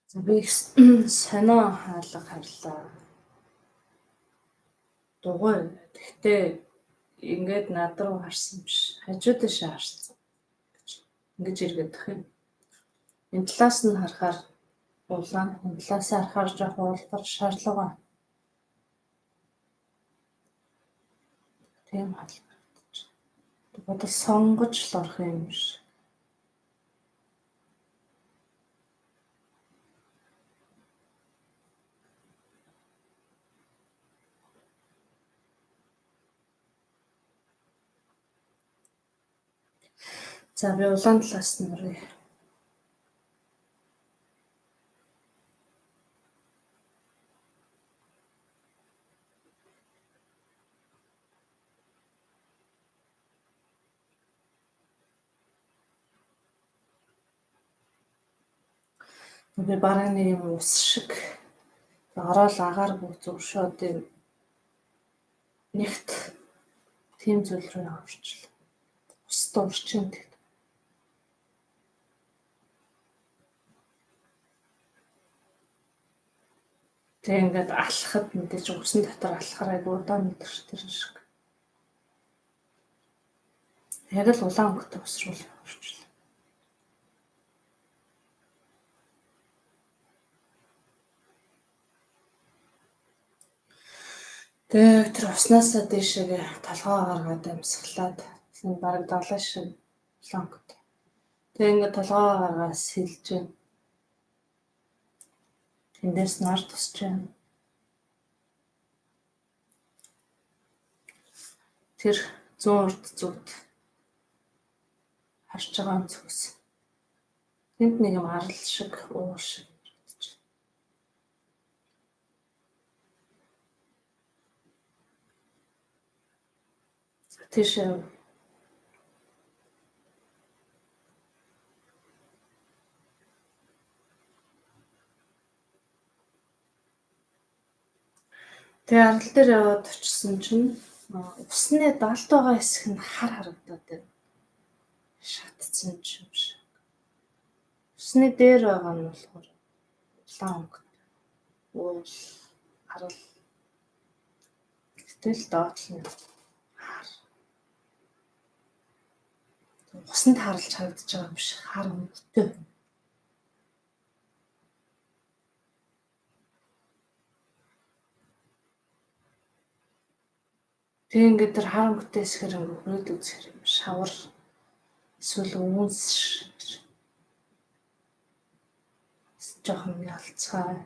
За би сонио хаалга харлаа. Дугуй. Тэгтээ ингээд над руу харсан биш. Хажууд дэше харсан. Ингэж эргэж юм. Энэ талаас нь харахаар улаан, энэ талаас нь харахаар жоох уулбар шаарлага. Тийм хаалгаж. Бодол сонгож л орох юм биш. За би улаан талаас нь оръё. Би бараг нэг юм ус шиг ороод агаар бүх зүгшөөд юм нэгт тийм зүйл рүү орчлоо. Ус дурчин гэдэг. Тэг ингээд алхахад мэдээж усан дотор алхахаар айгу удаан мэдэрч тэр шиг. Яг л улаан өнгөтэй ус руу орчлоо. Тэг тэр уснасаа дээшээ толгоо гаргаад амьсгалаад энэ бараг далай шиг улаан өнгөтэй. Тэг ингээд толгоо гаргаад сэлж байна. Тэндээс нар тусч байна. Тэр 100 урд зүгт харж байгаа юм зүгс. Тэнд нэг юм арал шиг уур шиг бодож байна. Тийшээ тэг арал дээр яваад очсон чинь усны далд байгаа хэсэг нь хар харагдаад байна. Шатцсан юм шиг. Усны дээр байгаа нь болохоор улаан өнгөтэй. Уул арал. Гэтэл доотлол нь хар. Усанд харалж харагдаж байгаа юм шиг хар өнгөтэй. Тэг ингээд тэр хар өнгөтэй хэсгэр өрөөд үзэх юм шавар эсвэл үүнс жоохон ялцгай.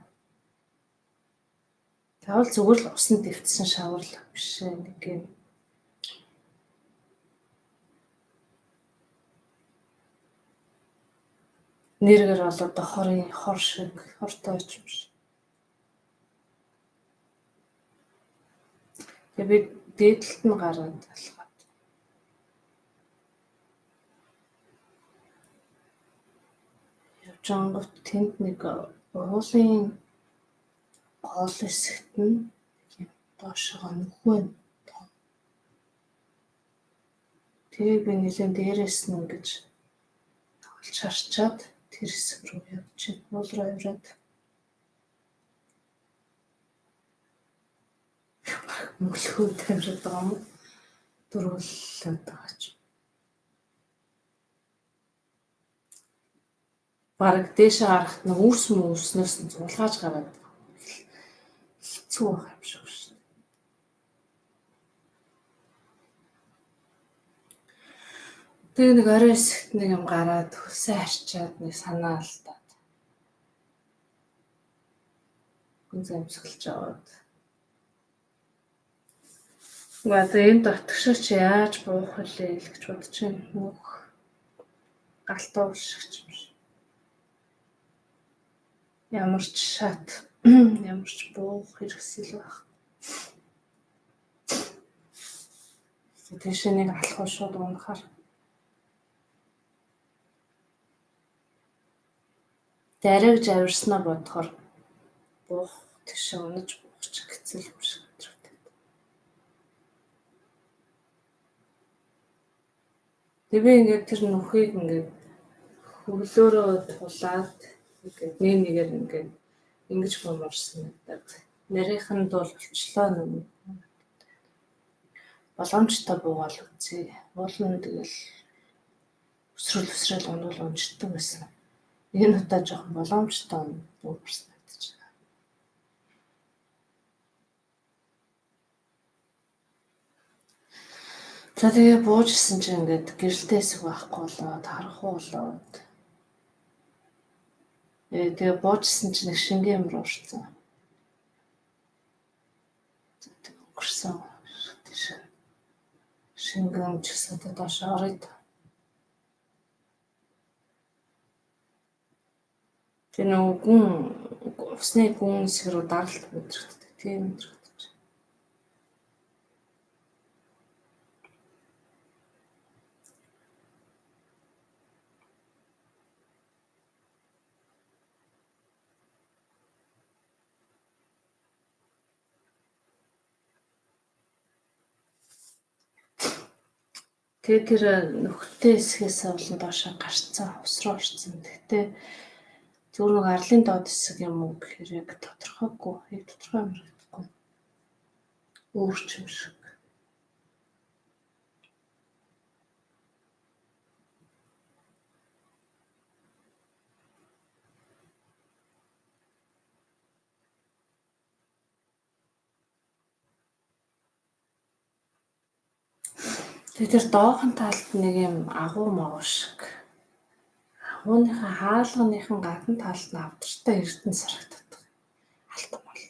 Тэгвэл зүгээр л усанд дэвтсэн шавар л биш нэг юм. Нэргээр бол одоо хор шиг хортой юм шиг. Тэгээ би дээдлэлт нь гараад алхаад. Явж ангууд тэнд нэг уулын гол хэсэгт нь доошоо нөхөн. Тэгээ би нэлээд дээрээс нь ингэж тоглож харчаад тэр хэсэг рүү явж уул руу яваад. Мөлхөө тавьж байгаа юм. Дөрвөллөд байгаа ч. Бараг дээшээ харахад нэг үүснөөс нь зулгааж гараад хэцүү байх юм шиг шүү. Тэгээ нэг орой хэсэгт нэг юм гараад хөлсөө харчаад нэг санаа алдаад. Гүн замсгалж аваад. Одоо энэ дотгошч яаж буух вэ гэж бодож байна. Нүх галтуу шиг юм шиг. Ямар ч шат, ямар ч буух хэрэгсэл байх. Тэшээ нэг алхах шууд унахаар. Дариг завирснаа бодохоор буух тэшээ унаж буух ч хэцүү юм шиг. Тэгээ би ингээд тэр нүхийг ингээд хөглөөрөө тулаад Ингээд нэгээр ингээд ингэж боморсон гэдэг. Нэрийнхэн бол болчлоо нүм. Боломжтой буугаал үзье. Уулын тэгэл өсрөл унвал унждаг байсан. Энэ удаа жоохон боломжтой буугарсан гэж байна. За тэгээ буужсэн чинь ингээд гэрэлтээ хэсэг байхгүй болоод харахгүй болоод тэгээ буужсэн чинь нэг шингэн юмр уурсан. Өнгөрсөн тийш шингэн ч гэсэн тэ доош оройд. Тэр нөгөө гүн усны гүн хэсэг рүү даралт мэдрэгддэг. Тийм мэдрэгдэж. Тэгээ тэр нөхөлтэй хэсгээс болон доошоо гарцсан, ус руу орсон. Гэхдээ зүгээр нэг арлын доод хэсэг юм уу гэхээр яг тодорхойгүй, яг тодорхой юм хэрэгдэхгүй. Өөрч юм шиг. Тэгээ тэр доохон талд нэг юм агуу мав шиг. Агууныхаа хаалганыхан гадна талд нь авдартай эрдэнэ сарагддаг. Алтан мал.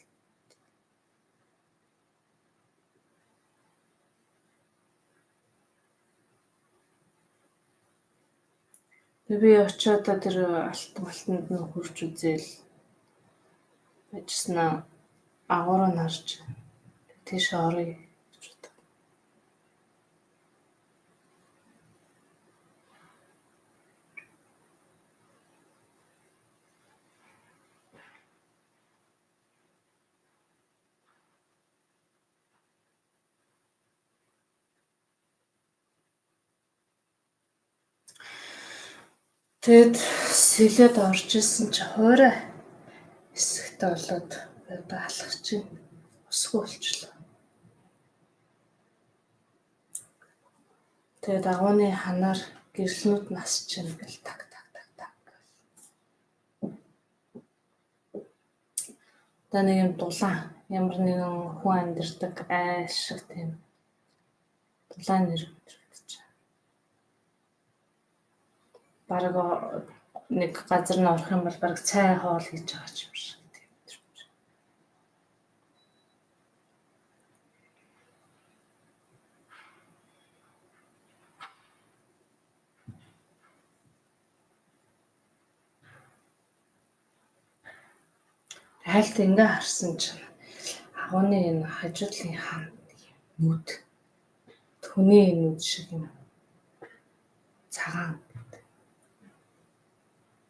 Би очиод тэр алтан малтанд нь хурж үзээл байжснаа агуураа нарж тийш орё. Тэгэд сэлээд орж исэн чи хуурай хэсэгтээ болоод алхах чинь усгүй болчихлоо. Тэгээд агууны ханаар гэрлэнүүд насч чинь гэл так. Та нэг юм дулаан ямар нэгэн хүн амьдэрдэг айш шиг тийм дулаан нэр мэдэрч. Бараг нэг газар нь орох юм бол бараг цай хоол хийж байгаа юм шиг тийм мэдэрч. Хайлт ингээ харсан чинь агууны энэ хажуудлын хаан нүд түүний нүд шиг юм цагаан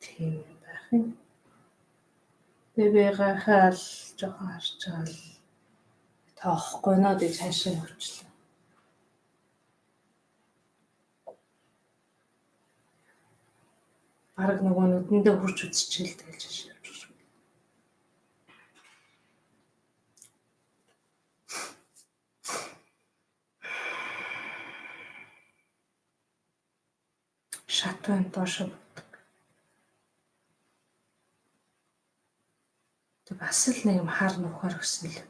тийм байх юм. Би гахаал жоохон харж байгаа л тоохгүй нөө гэж хаашаа явчихлаа. Бараг нөгөө нүдэндээ хурч үзчихэл тэлж шээ. Шатван доошо бутдаг. Тэг бас л нэг юм хар нухаар өгсөн л юм.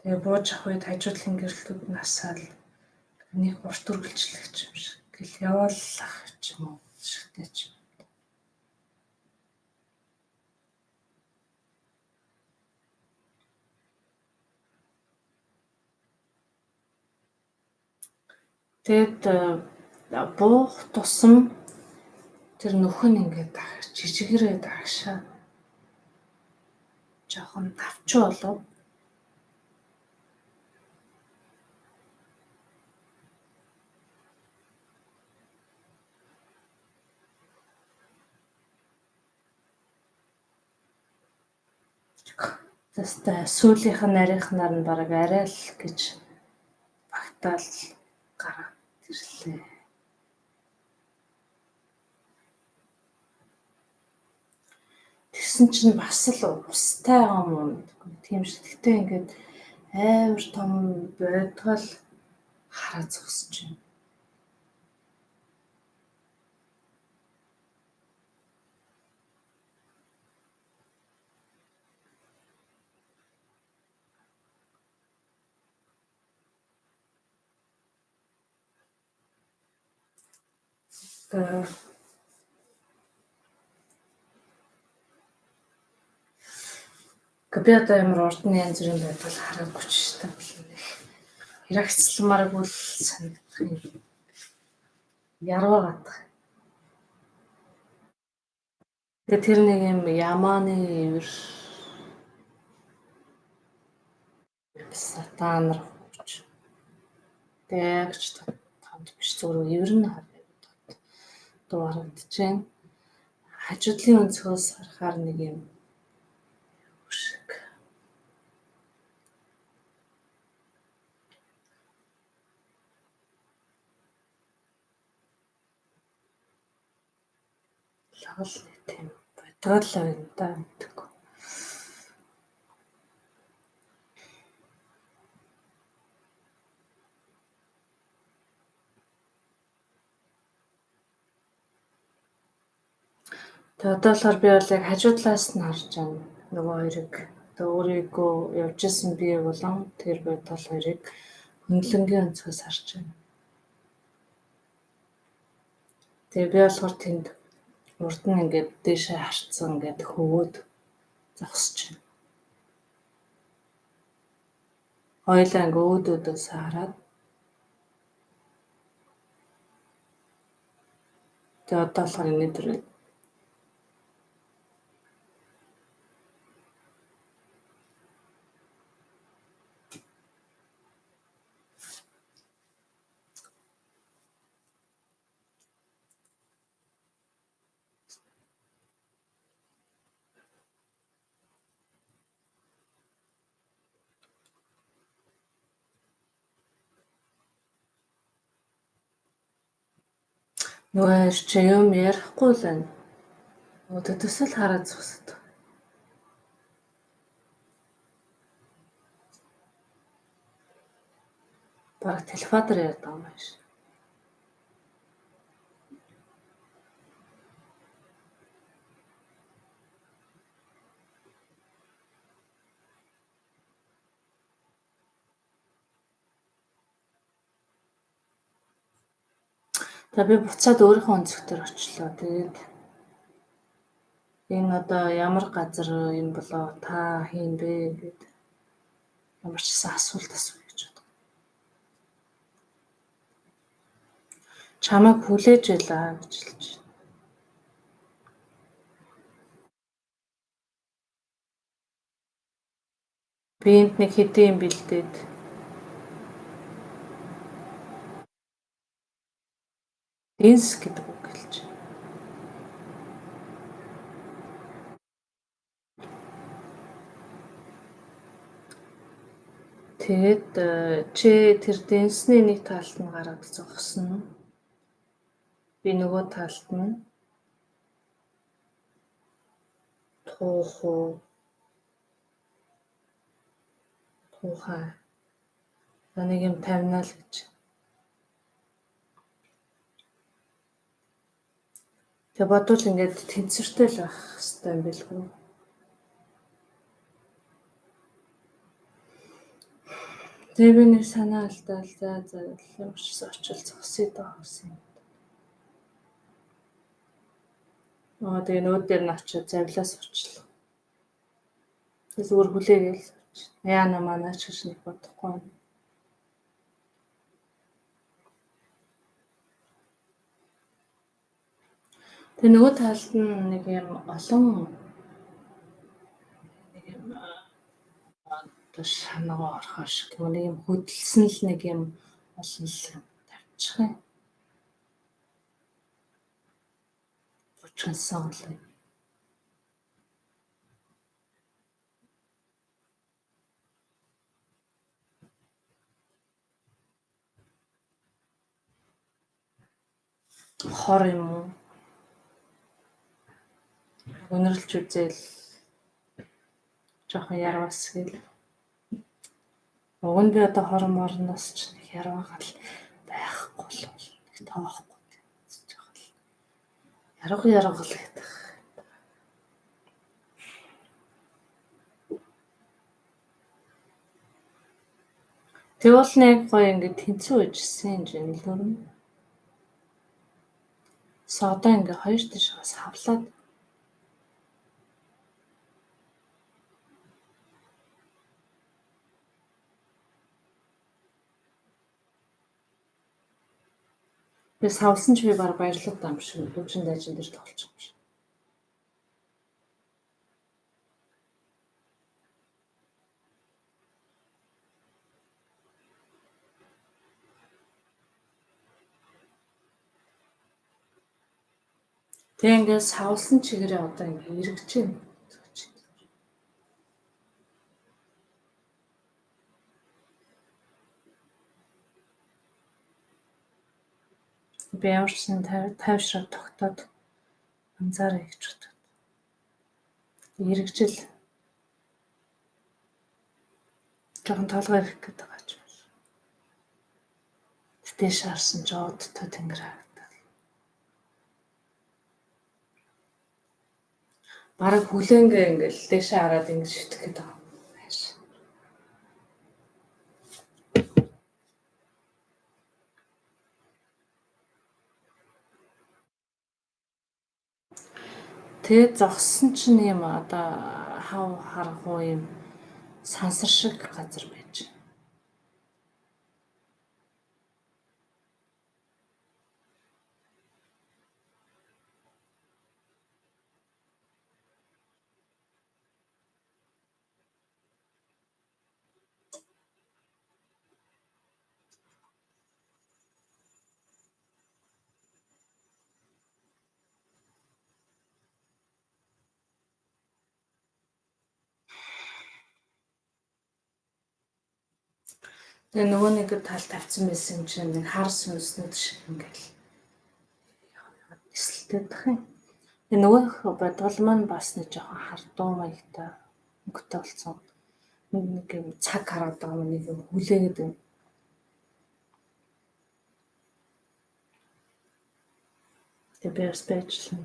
Тэгээ бууж ах үед хажуудлын гэрэлтүүд насаал нэг урт үргэлжлэх юм шиг. Гэл яваалах ч юм уу шигтэй ч юм. Тэгэд буух тусам тэр нөхөн ингээд жижигэрээ дагшаа жоохон давчуу болов. Тэстэ сүүлийнх нь нарийнхнаар нь бараг арай л гэж багтаал гараад ирлээ. Тэгсэн чинь бас л устай юм уу гэдэггүй. Тийм шүү. Тэгтээ ингээд амар том бодгол хараа зогсож байна. Би одоо ямар урдны янз бүрийн байдал хараагүй ч шүү дээ. Хэрэгцлэмаргүй л санагдах юм. Яруу гадах. Тэгээ тэр нэг юм ямааны ивэр сатан нар хүч. Тэгж танд биш зүгээр ивэр нь дуу харагдчихээн. Хажуудлын өнцгөөс харахаар нэг юм шиг. Лавл тийм бодгол байна да гэдэг. Тэгээ одоо болохоор би бол яг хажуу талаас нь харж байна. Нөгөө хоёрыг одоо өөрийгөө явж исэн би болон тэр бодгол хоёрыг хөндлөнгийн өнцгөөс харж байна. Тэгээ би болохоор тэнд урд нь ингээд дээшээ харцсан ингээд хөвөөд зогсож байна. Хоёлаа ингээд өөдөөдөөс хараад. Тэгээ одоо болохоор өнөдөр нөгөө чи юм ярихгүй л байна. Өөдөөдөөс л хараад зогсоод. Баг телефоноор ярьдаг юм байна шүү. За би буцаад өөрийнхөө өнцгтөр очлоо. Тэгээд энэ одоо ямар газар юм болоо та хийн бэ гэд ямар ч асуулт асууя гэж бод. Чамайг хүлээж байлаа гэж хэлж. Би энд нэг хэдийн юм бэлдээд Дэнс гэдэг үг хэлж. Тэгээд чи тэр дэнсний нэг талд нь гараад зогсно. Би нөгөө талд нь туухай. Нэг юм тавина л гэж. Тэг бодвол ингээд тэнцвэртэй л байх хэрэгтэй юм билгүй. Тэгээ би нэг санаа алдаал за ямар ч очил зогсъё даа гэсэн. Тэгээ нүүд дээр нь очиод завлаас очлоо. Тэгээ зүгээр хүлээгээл. Яана манаач гэж нэг бодохгүй. Тэгээ нөгөө талд нь нэг юм олон нэг юм шанаа орхоо шиг нэг юм хөдөлсөн л нэг юм олон л тавьчих юм. Учинсан л. Хор юм уу? Өнөрлж үзээл жоохон ярвас гэл. Уг нь би одоо хорон морноос ч нэг ярваагаал байхгүй л нэг тоохгүй гэж байгаа л. Ярга л гэдэг. Тэг бол нэг гоё ингээд тэнцүү ижсэн юм жинлүүр. Одоо ингээ хоёр тишээс хавлаад би савлсан ч би баг баярлалаа юм шиг лүжин дайжин дээр толчих юм шиг. Тэг ингээ савлсан чигээрээ одоо ингээ эргэж байна. Би ямарчсан тайвшраад тогтоод анзаараа гэж бодод. Эргэжэл жоохон толгой ирэх гэдэг байгаа ч юм. Тэтэш харсан ч одтой тэнгэр харагдав. Бараг хүлэнгээ ингээл дэшээ хараад ингэж шитгэх гэдэг байгаа. Тэгээ зогссон чинь юм одоо хав харахгүй юм сансар шиг газар байж. Тэгээ нөгөө нэг тал тавьсан байсан чинь нэг хар сүнснүүд шиг ингээл эсэлтэй дах юм. Тэгээ нөгөө бодвол маань бас нэг жоохон хардуу маягтай өнгөтэй болсон. Нэг юм цаг хараад байгаа нэг юм хүлээгээд юм. Тэгээ би бас байжлаа.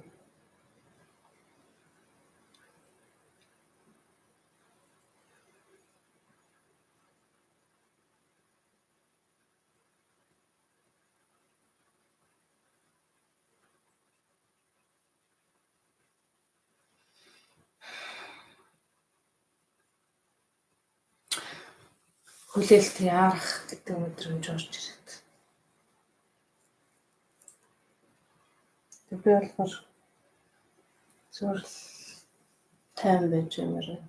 Хүлээлт яарах гэдэг мэдрэмж орж ирээд. Би болохоор зур тайван байж юмэр.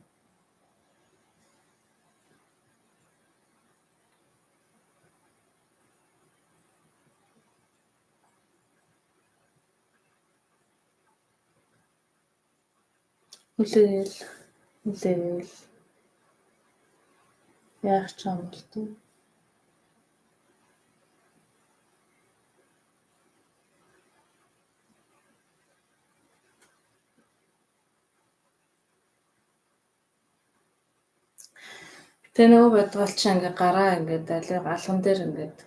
Хүлээл яах ч юм бол тоо. Тэгээ нөгөө бодвол чи ингээ гараа ингээд алган дээр ингээд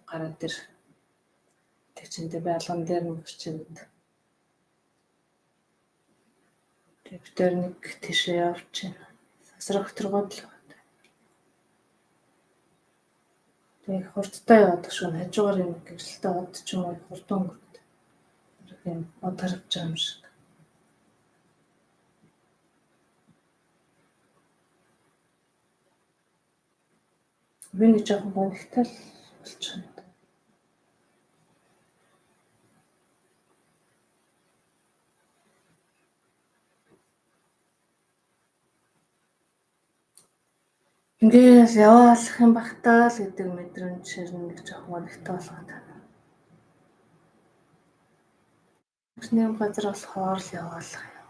гараа дээр тэг чиндээ би алган дээр нь өчөнд. Тэг битэр нэг тийшээ явж байна. Сасрах төргөд л байна. Тэг хурдтай яваад шүү хажуугаар юм гэрэлтэй од ч юм уу хурдан өнгөрт. Тэр юм од харагч байгаа юм шиг. Би нэг жоохон гонхтой л болчихно. Ингээд яваалах юм багтаа л гэдэг мэдрэмж нэг жоохон гонхтой болгоод байна. Нэг газар болохоор л яваалах юм.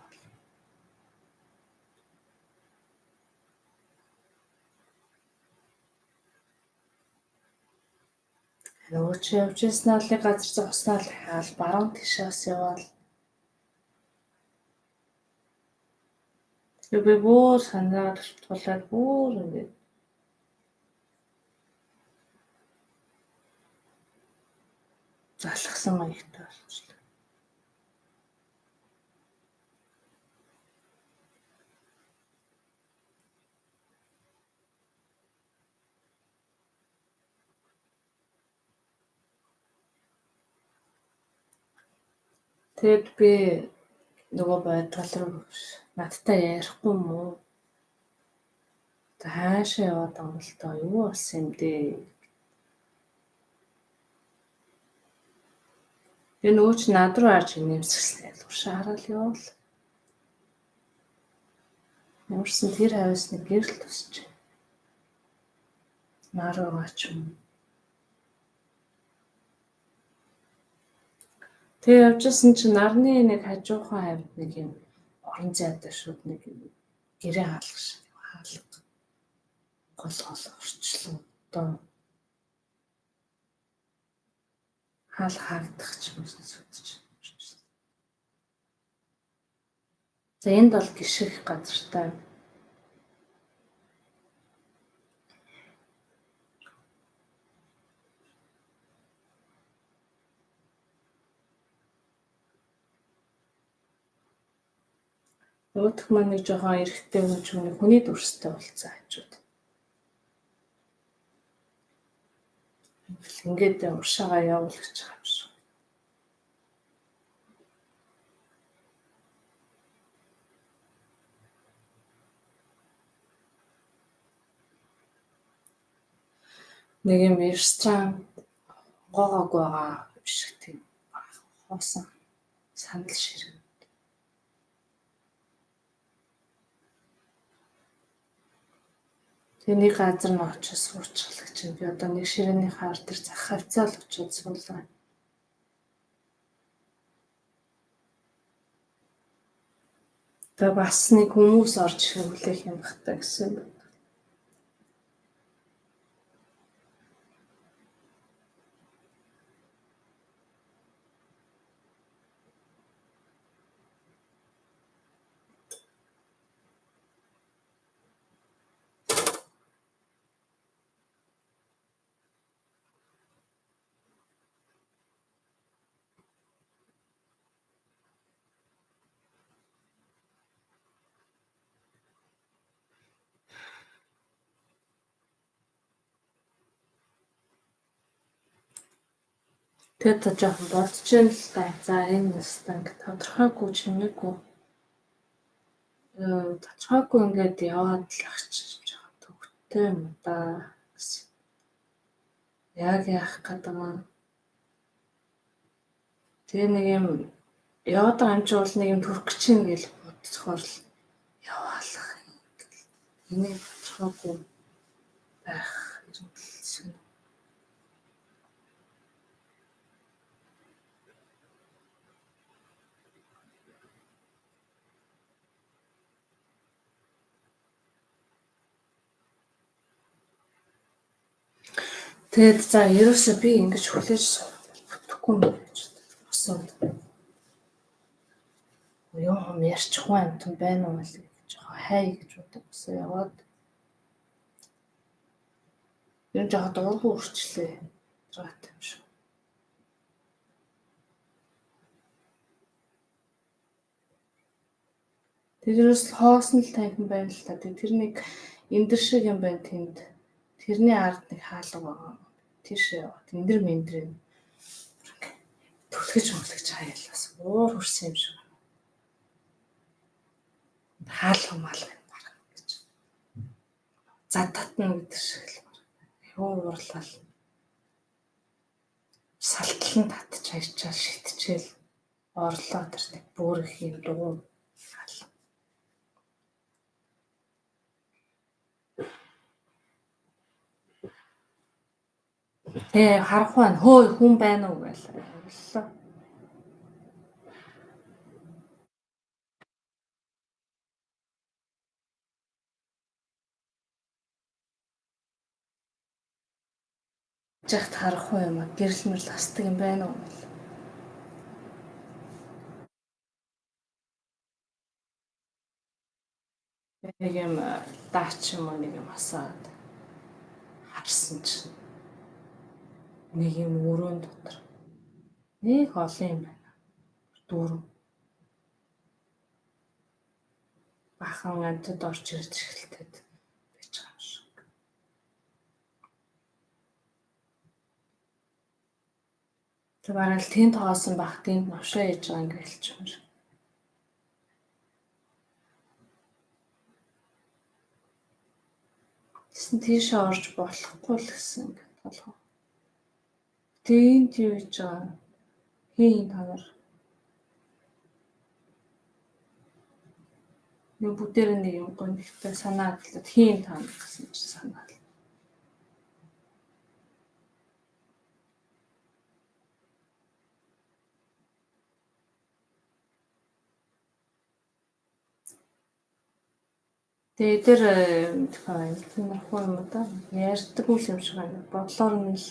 Нөгөө чи явж ирсэн алыг газар зогсноо л хаал баруун тишээс яваал. Би бүр санаад тулаад бүр ингээд залхсан маягтай болчихлоо. Тэгэд би нөгөө байдгал руу надтай ярихгүй юм уу? Хаашаа яваад байгаа юм л доо юу болсон юм дээ. Би нөгөө ч над руу харж нэмсгэлээ ялгууршаа хараад явал. Ямарсан тэр хавьсны гэрэл тусч. Наруугаа ч юм. Тэгээ явжсэн чинь нарны нэг хажуухан хавьд нэг юм орон зайтай шууд нэг гэрээ хаалгаш хаалга. Гол орчлоо. Одоо хаал хаагдах ч юм сүтж. За энд бол гიშгэх газартай. Өөх маань нэг жоохон эрэгтэй хүн ч хүний дүрстэй болцсон хажууд. Ингээд уршаагаа явуулж байгаа юм шиг. Нэг юм ресторан гоогоог байгаа юм шиг тийм хоосон сандал ширэг. Тэгээ нэг газар нь очиж суурчлах чинь би одоо нэг ширээний хаар дээр зах хавцаал очиж суулаа. Тэгээ бас нэг хүмүүс орж ирэх хүлээх юм бахтай гэсэн. Тэгээд та жоохон бодож юм л та. За энэ нэстэн тодорхойгүй чимээгүй. Тодорхойгүй ингээд яваад л ах чинь жоохон төвхтэй юм да гэсэн. Яг яах гэдэг юм. Тэгээ нэг юм яваад байгаа юм чи бол нэг юм төрөх чинь гэж бодцохоор л яваалах юм. Энийг тодорхойгүй байх юм шиг. Тэгээд за ерөөсөө би ингэж хүлээж бүтэхгүй юм гэж босоод. Юм ярьчихгүй юм том байна уу гэж жоохон хай гэж бодсон яваад. Энэ жоохон дуулгүй үрчлээ. Зурат юм шиг. Тэрнээс хоосон л таньхан байна л та. Тэр нэг эндэр шиг юм байна тэнд. Тэрний ард нэг хаалга байгаа. Тийш яваад эндэр мэндэр түлхэж мөглөж хаяалаас уур хүрсэн юм шиг. Хаалга маалга баг гэж. За татна гэдэг шиг л баг. Юу уурлал. Салтлан татчих хайчаал шитчихэл орлоо тэр нэг бүр их юм дуу. Тэгээ харах байна. Хөөе хүн байна уу гэлээ. Боллоо. Жахт харах уу юм а гэрэл мэрл хасдаг юм байна уу гэл. нэг юм даач юм уу нэг юм асаад харсан чинь нэг юм өрөөнд дотор нэг олон юм байна. Дүүрэн бахан амтд орж ирж эхэлтэд байж байгаа юм шиг. Тэг бараг л тэнд хоосон бах тэнд новшоо яж байгаа юм гэлч юм шиг. Тэсэн тийшээ орж болохгүй л гэсэн ингээд толгой. Тэнд юу хийж байгаа хийн та нар. Нэг бүгдээр нэг юм гонхтой санаад л хийн та нар гэсэн чи санаад. Тэгээ дээр тийм ахгүй юм да. Ярьдаг үл юм шиг байна. Бодлоор нь л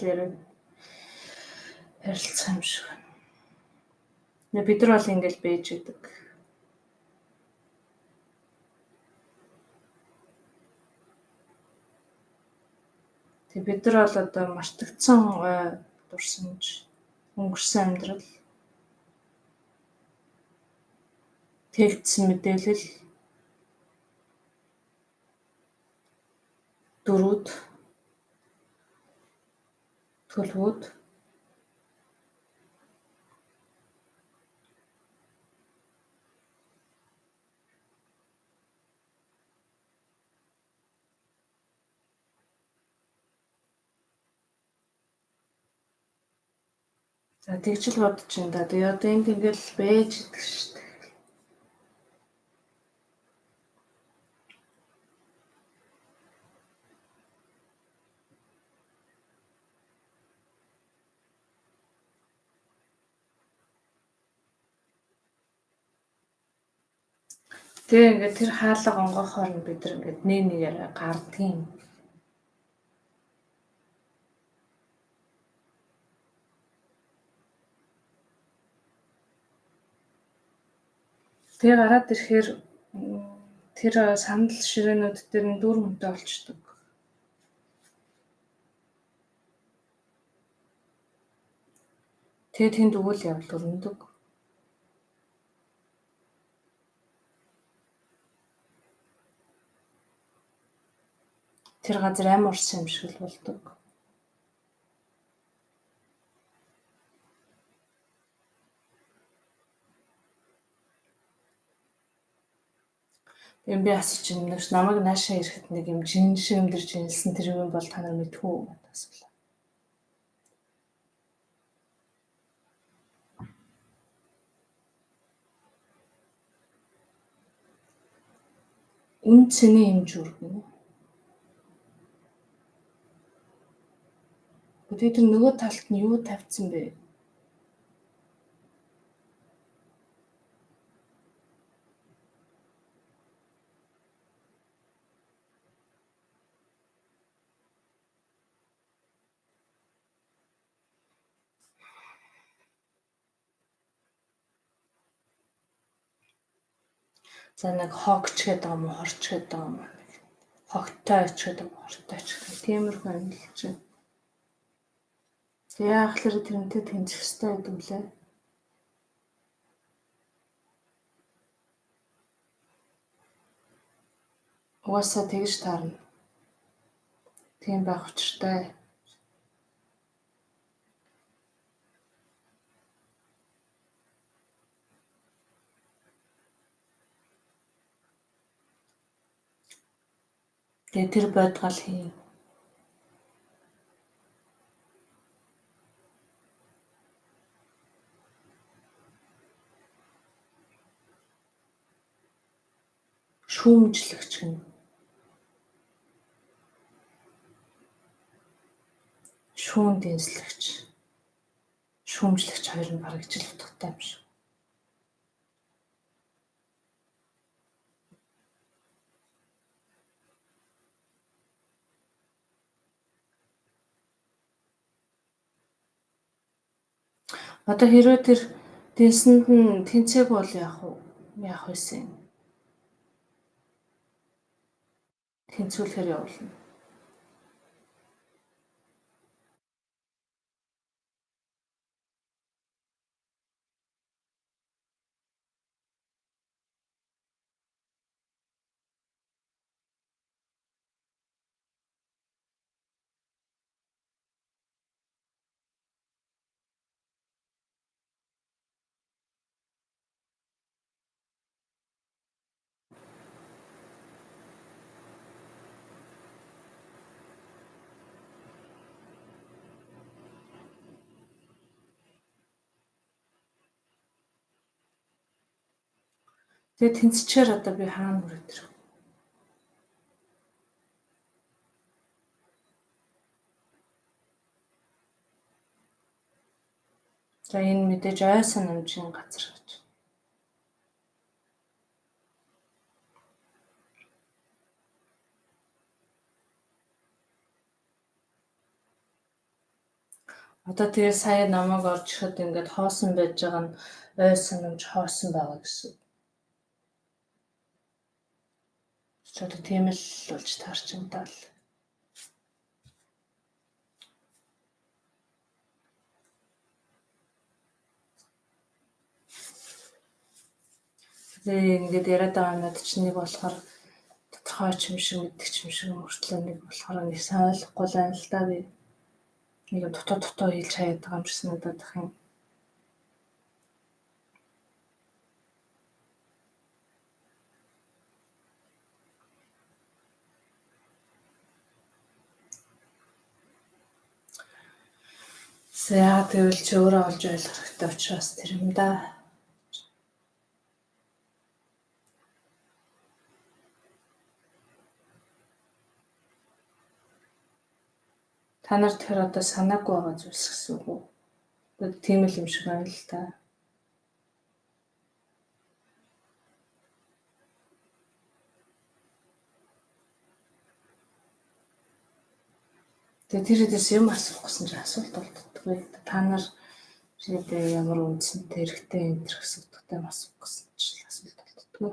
ярилцах юм шиг байна. Бид нар бол ингэж байж идэг. Тэг бид нар бол одоо мартагдсан дурсамж өнгөрсөн амьдрал тэгдсэн мэдээлэл дөрүүд төлөвүүд за тэгжил бодож байна да. Тэгээ одоо энд ингээл байж идэх шүү дээ. Тэгээ ингээд тэр хаалга онгохоор нь бид нар ингээд нэгээр гардгийн. Тэгээ гараад ирэхээр тэр санал ширээнүүд дээр нь дүр мөнтэй болчдөг. Тэгээ тэнд үйл явдал өрнөдөг. Тэр газар амь урсан юм шиг л болдог. Эм би асууж юм нэг намайг наашаа ирэхэд нэг юм жин шиг өндөрж инсэн тэр юм бол та нар мэдхүү гэдэг асуулаа. Үн цэний хэмжүүр гэнэ. Бид тэр нөгөө талд нь юу тавьсан бэ? За нэг хогч гэдэг юм уу, хорч гэдэг юм уу? Хогтой ч гэдэг юм, хортой ч гэдэг. Тиймэрхүү амьдлж байна. Тэгээ яах вэ тэрнтэй тэнцэх хэрэгтэй гэдэг лээ. Угаасаа тэгж таарна. Тийм байх учиртай. Тэгээ тэр бодгал хий. Шүүмжлэгч гэнэ. Шүүн дэнслэгч. Шүүмжлэгч хоёр нь бараг ижил утгатай юм шиг. Одоо хэрвээ тэр дэнсэнд нь тэнцээг бол яах вэ? Яах вэсэн? тэнцвүүлэхээр явуулна. Тэгээд тэнцчээр одоо би хаана хүрээд ирэх вэ? За энэ мэдээж ой санамжийн газар гэж. Одоо тэгээ сая намайг орж ирэхэд ингээд хоосон байж байгаа нь ой санамж хоосон байгаа гэсэн. ч одоо тийм л болж таарч юм даа л. Тэгээ ингээд яриад байгаа юмнууд чинь нэг болохоор тодорхой юм шиг мэддэг юм шиг мөртлөө нэг болохоор нэг сайн ойлгохгүй л байна л да би. Нэг дутуу хэлж хаяад байгаа юм шиг надад их юм. Яа тэгвэл чи өөрөө олж ойлгох хэрэгтэй учраас тэр юм да. Та нар тэр одоо санаагүй байгаа зүйлс гэсэн үг үү? Тийм л юм шиг байна л та. Тэгээ тэр хэдээс юм асуух гэсэн чинь асуулт болдгоо. Та нар шийдээ ямар үндсэнтэй хэрэгтэй энэ төр асуудагтай асуух гэсэн чинь асуулт болдгоо.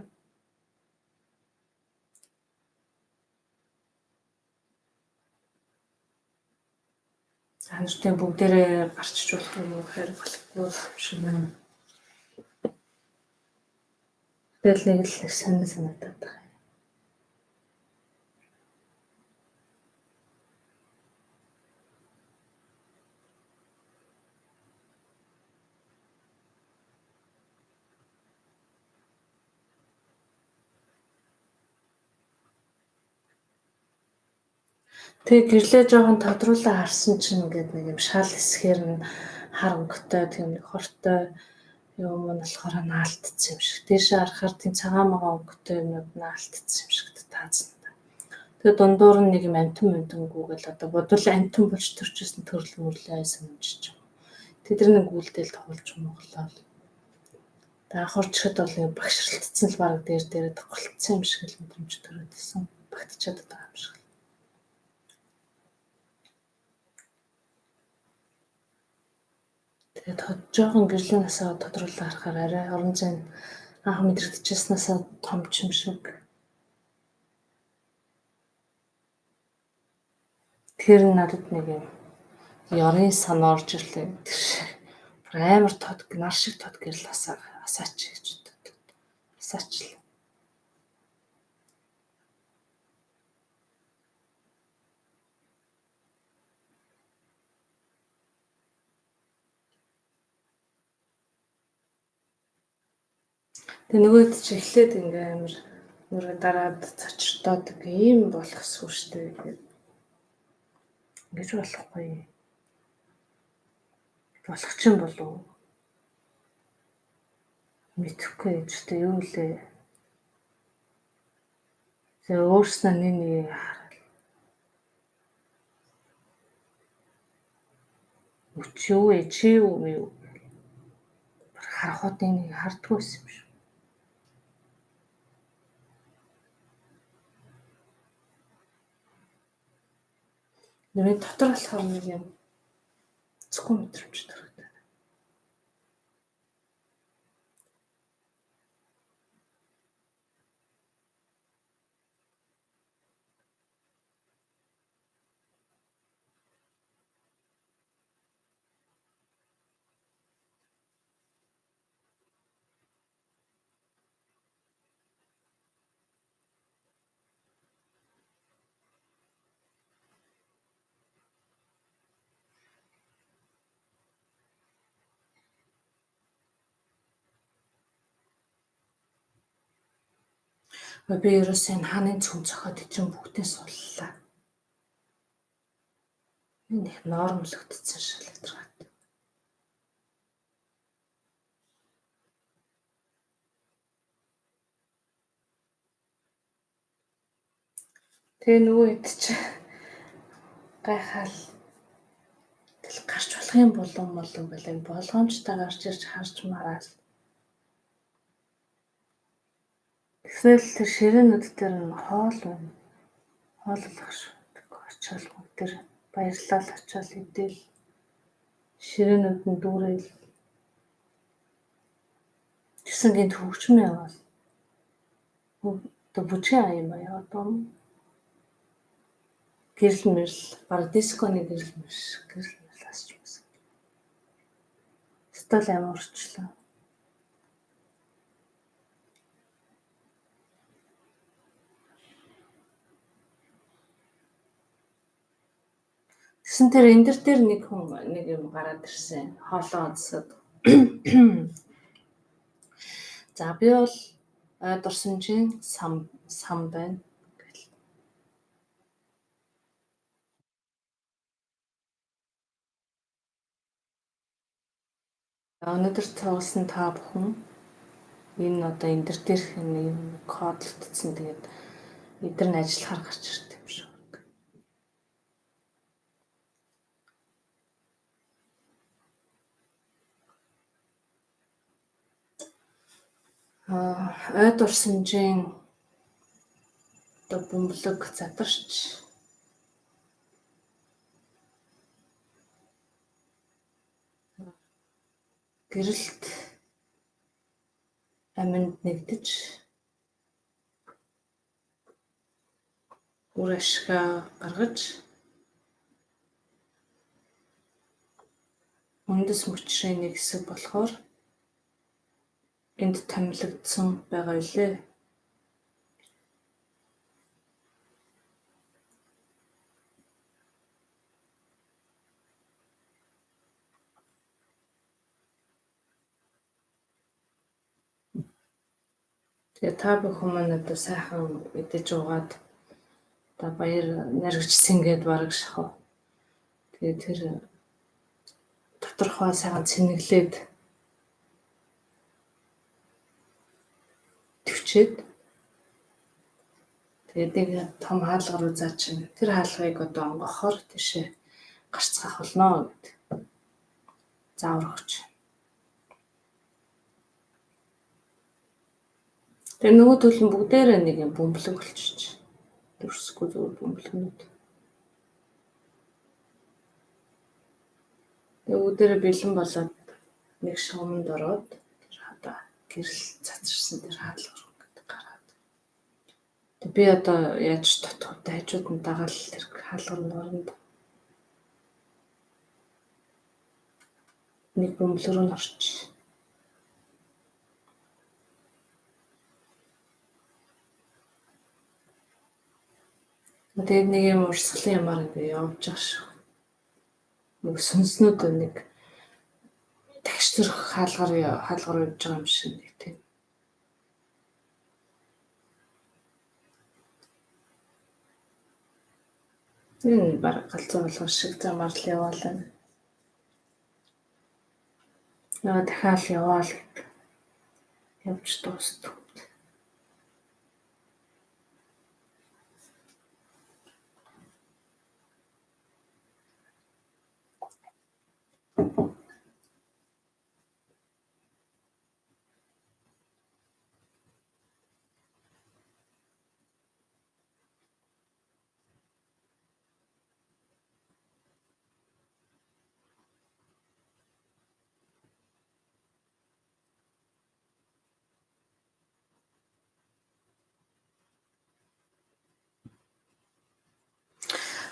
Ханартай бүгдээрээ гарчиж болох юм уу хэрэг болохгүй шиг байна. Тэгэл нэг л санагдаад байна. Тэгээ гэрлээ жоохон тодруулаа харсан чинь ингээд нэг юм шал хэсгээр нь хар өнгөтэй тийм нэг хортой юм нь болохоор наалтцсан юм шиг. Дээшээ харахаар тийм цагаан магаан өнгөтэй юмуд наалтцсан юм шиг таацсан. Тэгээ дундуур нь нэг юм амтангүйг л одоо бодвол амтан болж төрчихсөн төрөл мөрлөө санамжиж юм. Тэдний гүйлдэл тоглож моглоо. Анхаарчхад бол нэг багшралтцсан л баг дээрээ голцсон юм шиг л мэдрэмж төрөөдсөн. Багтчаад байгаа юм шиг. Тэгээд жоохон гэрлийн насаа тодруулаад харахаар арай орон зайн анх мэдрэгдэжсэнээсээ том ч юм шиг. Тэр надад нэг юм ёрын сан орж ирлээ. Амар тод нар шиг тод гэрэл асаач гэж боддог. Асаач л. Тэгээ нөгөөд чи эхлээд ингээ амар нүрэ дараад цочртоод ийм болох эсгүй штэ гэдэг. Ингэж болохгүй. Болох ч юм болов. Мэдхгүй гэж тэ юу лээ. Тэгээ өөрснөө нэг хараад. Өчөө чи юу харахад нэг хардгүйсэн юм шиг. Нэрээ дотор болохоор нэг юм зөвхөн мэдрэмж төрөв. Би ерөөсөө энэ хааны цөм цохоод итрэн бүгдээ суллаа. Энэ их нормалгдсан шалгатраад. Тэгээ нөгөө хэд ч гайхаал тэл гарч болох юм болов байлаа. Болгоомжтой гарч ирж харж мараал. Эсвэл тэр ширээнүүд дээр нь хоол байна. Хооллох шүү. Очоод бүгдээр баярлал очоод идэл. Ширээнүүд нь дүүрэл. Тэсэн гинт хөгжмөө яваал. Одоо бүжгийн аян баяа одоо гэрэл мэрл баг дисконы гэрэл асч байсан. Стол амар урчлаа. Тэгсэн тэр эндэр дээр нэг хүн нэг юм гараад ирсэн. Хоолоо онцсод. За би бол ойд орсонжийн сам байна. Өнөөдөр цугласан та бүхэн энэ одоо эндэр дээрх нэг юм кодлогдсон. Тэгээд эдгээр нь ажиллахаар гарч ирд юм шиг. Ойд орсонжийн одоо бөмбөлөг задарч гэрэлт аминд нэгдэж үр ашгаа гаргаж үндэс мөчрийн нэг хэсэг болохоор энд томилогдсон байгаа үлээ. Тэгээ та бүхэн маань одоо сайхан идэж уугаад одоо баяр наригчсан гээд бараг шахав. Тэгээ тэр доторхоо сайхан цэнэглээд төвчээд тэгээд нэг том хаалга руу заачин тэр хаалгыг одоо онгохоор тийшээ гарцгаах болно гэд заавар өгч. Тэр нөгөө төлөв бүгдээрээ нэг юм бөмбөлөг болчих. Төрсөхгүй зөв бөмбөлгнүүд. Бүгдээрээ бэлэн болоод нэг шугамд ороод тэр одоо гэрэл цацарсан тэр хаалга руу гэдэг гараад. Би одоо яаж тотхтой хажууд нь дагаал тэр хаалга руу оронд нэг бөмбөлөг рүү орч. Тэгээд нэг юм урсгалын ямаар ингэ явж байгаа шүү. Нэг сүнснүүд нэг тагш төрх хаалгаар явж байгаа юм шиг нэг тийм. Энэ баг галзуу болгоо шиг замаар л яваалаа. Яа дахиад яваал гэдэг. Явж дуустав.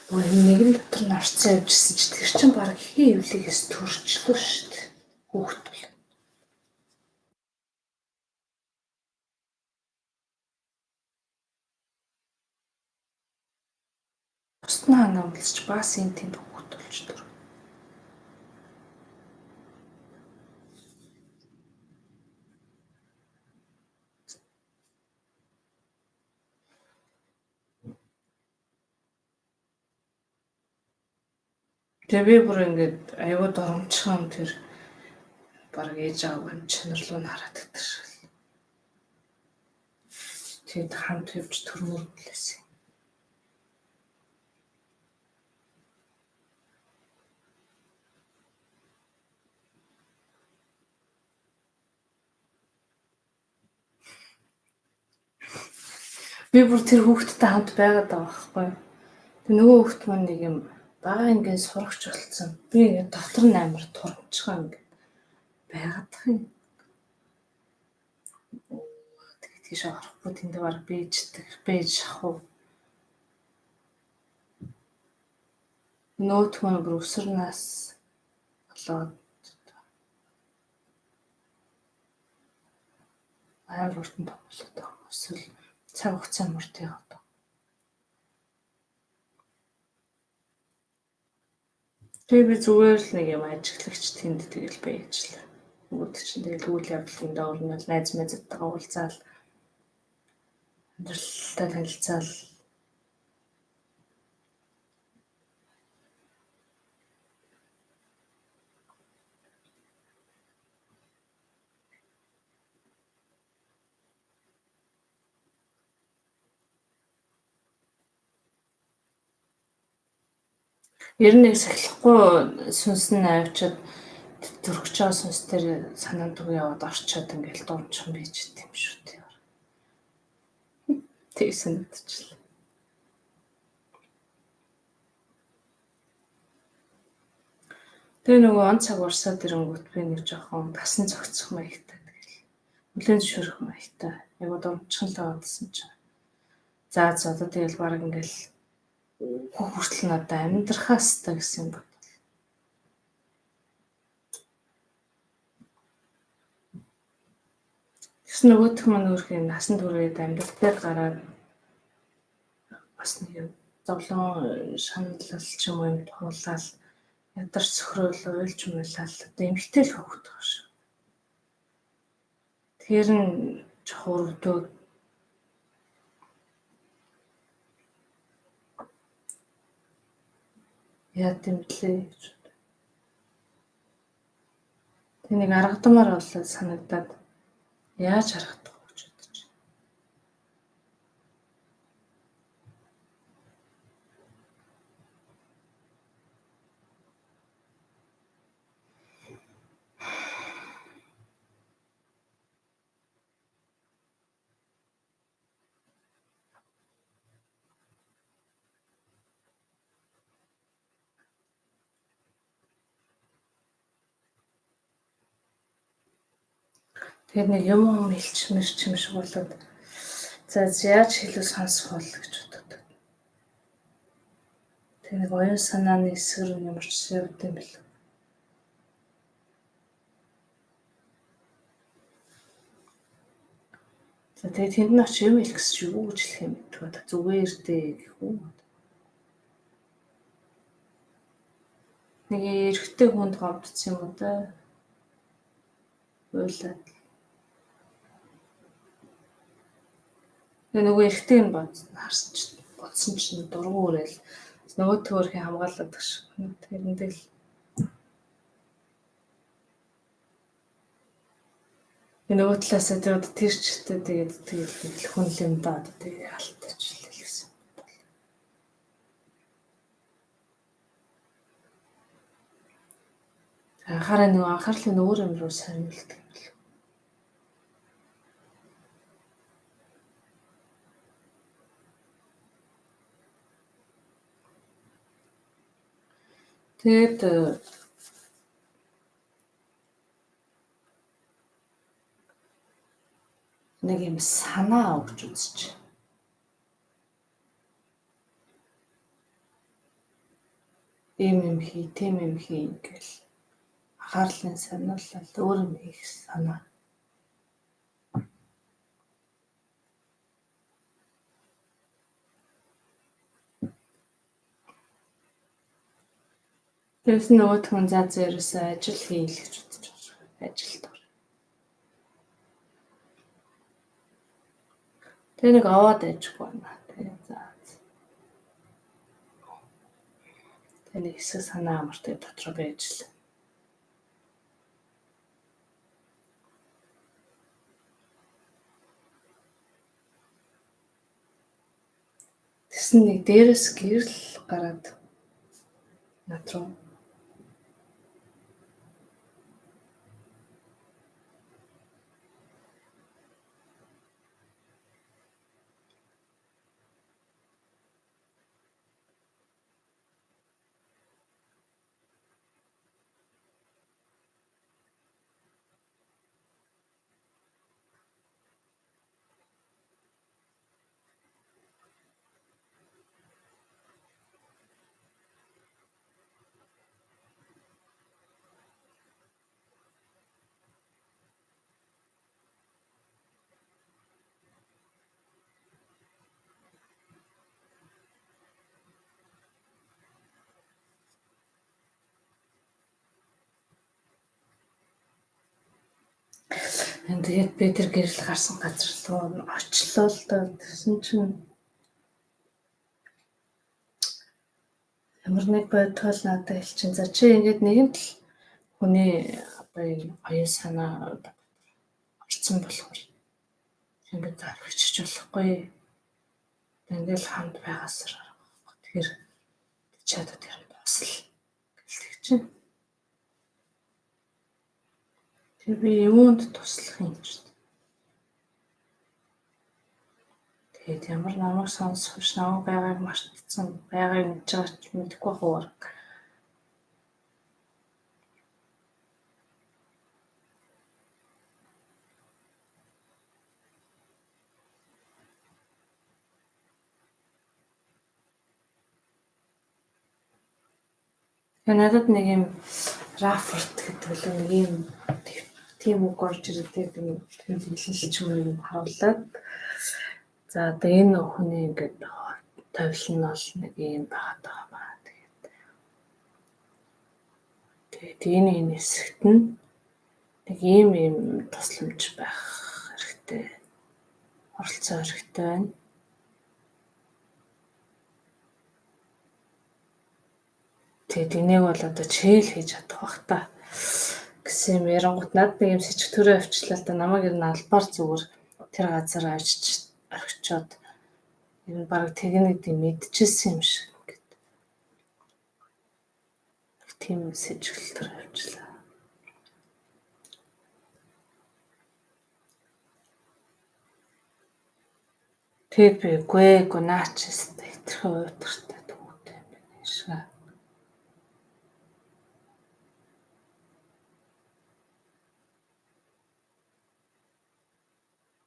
Нэгэн дотор нь орцсон явжсэн чи тэр чинь баг хин эвлэгээс төрчлөө шүү дээ. Хүүхдүүл. Бусднаа намлж бас энэ тэнд хүүхдүүлж төр. Тэгээ би бүр ингээд аюу доромчхон тэр баг ээж аав чанар руу хараад өгдөг шиг. Тэгэд хамт явж төрмөрлөөсөн. Би бүр тэр хүүхдтэй хамт байгаад байгаа байхгүй юу? Тэг нөгөө хүүхд маань нэг юм бага ингээд сурагч болцсон. Би ингээд доктор нь амар турамчгаа ингээд байгаад юм. Тэгээд тийш орохгүй тэнд баг бэж шахав. Нөт маань бүр өсөрнөөс болоод амар уртан тоглоод байгаа. Эсвэл цаг хугацаа мөрт яваад. Тэгээ би зүгээр л нэг юм ажиглагч тэнд тэгэл байжлаа. Нөгөөд чинь тэгэл үйл явдлын доор нь найз мэдтэйгээ уулзаал амьдралтай танилцаал. Ер нь нэг сахилахгүй сүнс нь авчиад төрөгч байгаа сүнс дээр санаанд үг яваад орчоод ингээл дуумчхан байж идэм шүү дээ. Тэг санагдчихлаа. Тэгээ нөгөө он цаг урсаад ирэнгүүт би нэг жоохон тасан цогцох маягтай тэгэл хүлэн зөвшөөрөх маягтай. Яг дуумчхан л аваадсан чинь. За одоо тэгэл баг ингээл хүртэл надад амьдрахаас та гэсэн юм. Тэс нөгөөх маань өөрхийн насан туршид амьдралтай гараад бас нэг юм зовлон шаналл ч юм уу туулаад ядарч сөхрөөл уйлж муулаад одоо эмхтэй л хөвгт байгаа шүү. Тэр нь чухурдөө яа тэмдлээ. Тэг нэг аргадмаар болоод санагдаад яаж харагдахгүй гэж бодож байна. Тэгээд нэг юм хэлчмэр чимшиг болоод за яаж хэлүү сонсох бол гэж боддог. Тэгээд нэг оюун санааны эсрэг юмрч явд юм бэл. За тэгээд тэнд нь очив юм хэлэх гэж юу гэж хэлэх юм бэ? Зүгээр дээ гэх үү? Нэг эрэгтэй хүнд говдсон юм уу да? Уйлаад. Тэгээ нөгөө эрэгтэйг нь бодсон чинь дургуун уурал нөгөө төөрхийн хамгаалаад гэж. Тэрэндээ л нөгөө талаасаа тэгээд тэр чигтээ тэгээд хүн юм даа тэгээд алдаж л гэсэн. Анхаараа нөгөө анхаарлын өөр юм руу сарнилдаг юм л. Тэгээд нэг юм санаа өгч үзэж. Ийм хий, тэм юм хий ингээл анхаарлын санаалал өөр юм хийх санаа. Тэрс нөгөө хүн заа зээрээс ажил хийх гэж бодож байгаа. Ажилд ор. Тэгээ нэг аваад ажихгүй байна. Тэгээ за. Тэний хэсэг санаа амартай дотроо байж л. Тэсн нэг дээрээс гэрэл гараад над руу тэгээд би тэр гэрэл гарсан газар руу очлоо л доо. Тэсэн чинь ямар нэг бодгол надад хэлчин. За чи ингээд нэгэн л хүний одоо энэ оюун санаа орцсон болохоор ингээд зарвчиж болохгүй. Ингээл хамт байгаасаар. Тэгэхээр чадвар тэр басал гэлдэг чинь. Тэр би юунд туслах юм ч. Тэгээд ямар намайг сонсох биш, намайг байгааг мартцсан, байгааг мэдж байгаа ч мэдэхгүй хуур. Надад нэг юм рафорт гэдэг л нэг юм тийм үг орж ирдэг юм хэлэлч юм харуулад. За одоо энэ хүний ингээд товлон нь бол нэг юм байгаад байгаа. Тэгээд энэ хэсэгт нь нэг ийм тусламж байх хэрэгтэй. Оролцоо хэрэгтэй байна. Тэгээд энийг бол одоо чэйл хийж чадах бах та гэсэн юм ярангуут над нэг юм сэжигтөрөө авчлаа л да намайг ер нь албаар зүгээр тэр газар авчиж орхичоод ер нь баг тэгнэ гэдэг мэдчихсэн юм шиг гэдэг. Тийм сэжиглэлтөр авчлаа. Тэгээд би үгүй наач өстэй тэрхүү уйтгартай төвтэй юм байна шиг.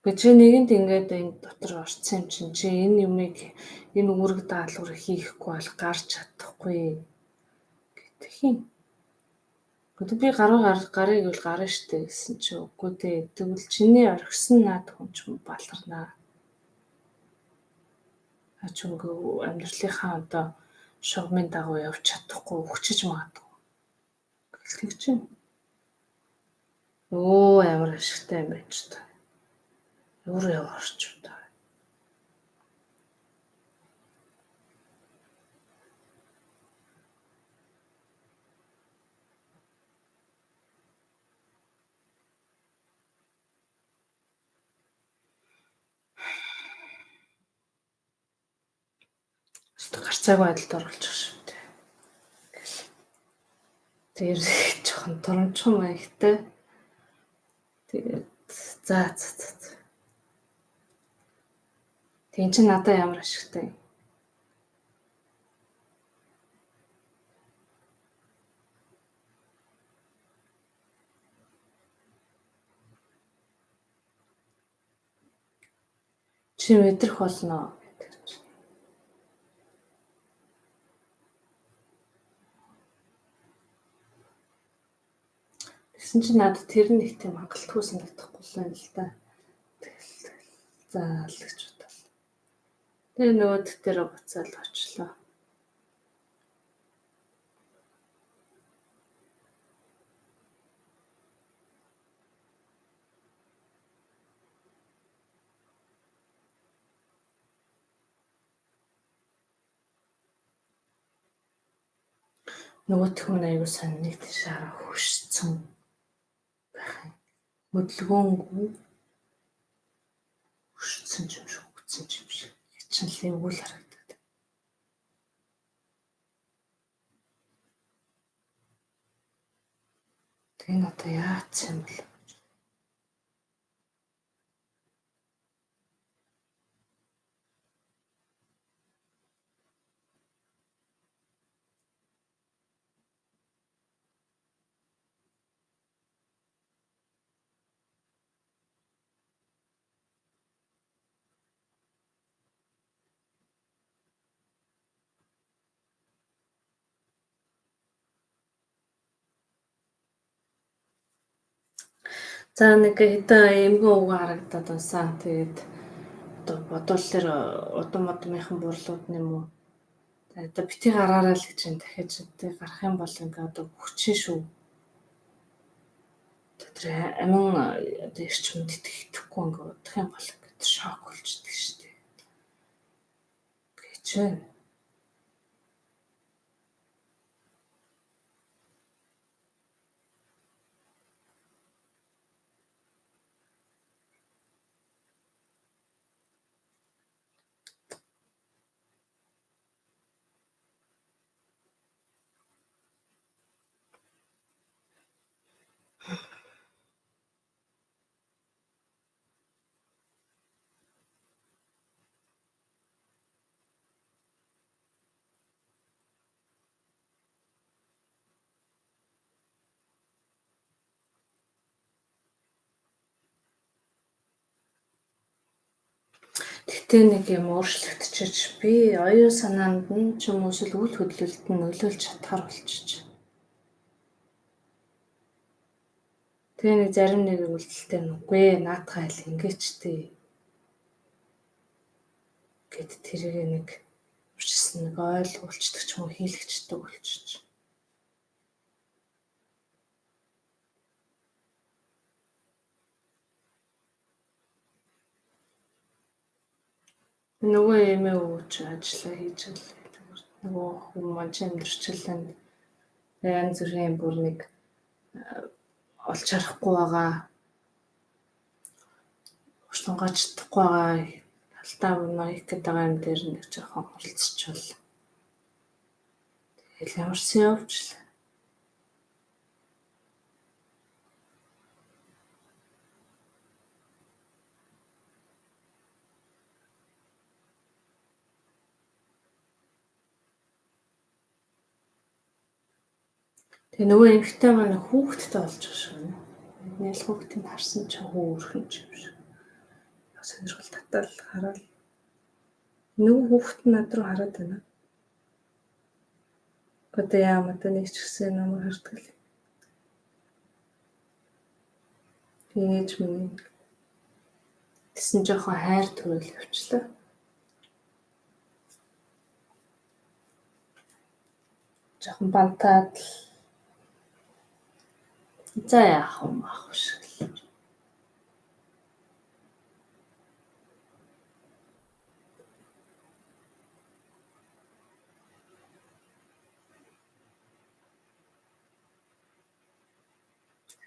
Чи нэгэнд ингээд энэ дотор орцсон юм чинь чи энэ юмыг энэ үүрэг даалгавар хийхгүй бол гарч чадахгүй гэдэг юм. Гэхдээ би гарыг бол гарна штэ гэсэн чи үгүй дээ. Тэгвэл чиний орхисон наад хүн ч баларнаа. Ачунгүй амьдралынхаа одоо шугамын дагуу явж чадахгүй өгчөж магадгүй. Гэлдэг чинь. Өө ямар ашигтай юм байна ч та. Өөрөө яваарч та. Гарцаагүй байдалд оруулж байгаа шүү дээ. Тэр жоохон торомчхон маягтай. Тэгээд за. Тэг чи надад ямар ашигтай юм. Чи мэдрэх болно. Тэгсэн чи надад тэр нэг тийм хангалтгүй санагдахгүй л юм л да. За л гэж бодлоо. Тэгээ нөгөөд дээр буцаал очлоо. Нөгөөх нь аягүй сонь нэг тийшээ хөшцөн байх юм. Хөдөлгөөнгүй хөшцөн юм шиг хөцсөн юм шиг. Хичнээн үйл харагдаад. Тэгээ одоо яац юм бэ? За нэг хэдэн эмгэн үг харагдаад унсан. Тэгээд одоо бодвол тэр удам удамынхан бурлууд юм уу? Одоо бити гараарай л гэж юм дахиад тэ гарах юм бол ингээ одоо хүчин шүү. Тэр амин одоо эрчимд итгэхгүй ингээ удах юм бол ингээ шок болчихдөг шүү дээ. Гэж байна. Тэгтээ нэг юм өөрчлөгдөж би оюун санаанд нь ч юм уу эсвэл үйл хөдлөлд нь нөлөөлж чадхаар болчихж. Тэгээ нэг зарим нэг үйлдэлтэй нүггүй наадхай л ингээчтэй. Гэт тэрийг нэг үрчсэн нэг ойлгуулцдаг ч юм уу хийлэгчдэг болчихж. Нөгөө эмээ ууч ажиллаа хийж байлаа. Нөгөө хүн маань амьдрчланд янз бүрийн бүр нэг олж харахгүй байгаа. Уштангаач чадахгүй байгаа. Талтаа өмнө их гэдэг юм дээр нэг жоохон оролцчихвол. Тэгэл ямарсан явуулчлаа. Тэгээ нөгөө эмэгтэй маань хүүхэдтэй болж байгаа шүү. Нэг л хүүхдийг харсан чинь хөөрхөн юм шиг. Сонирхол татал хараад нөгөө хүүхэд нь над руу хараад байна. Одоо яам одоо нэг ч гэсэн намайг хардаг л. Тинейж минь тэсэн жоохон хайр төрөл явчлаа. Жоохон бантаад л за яах юм ах шиг.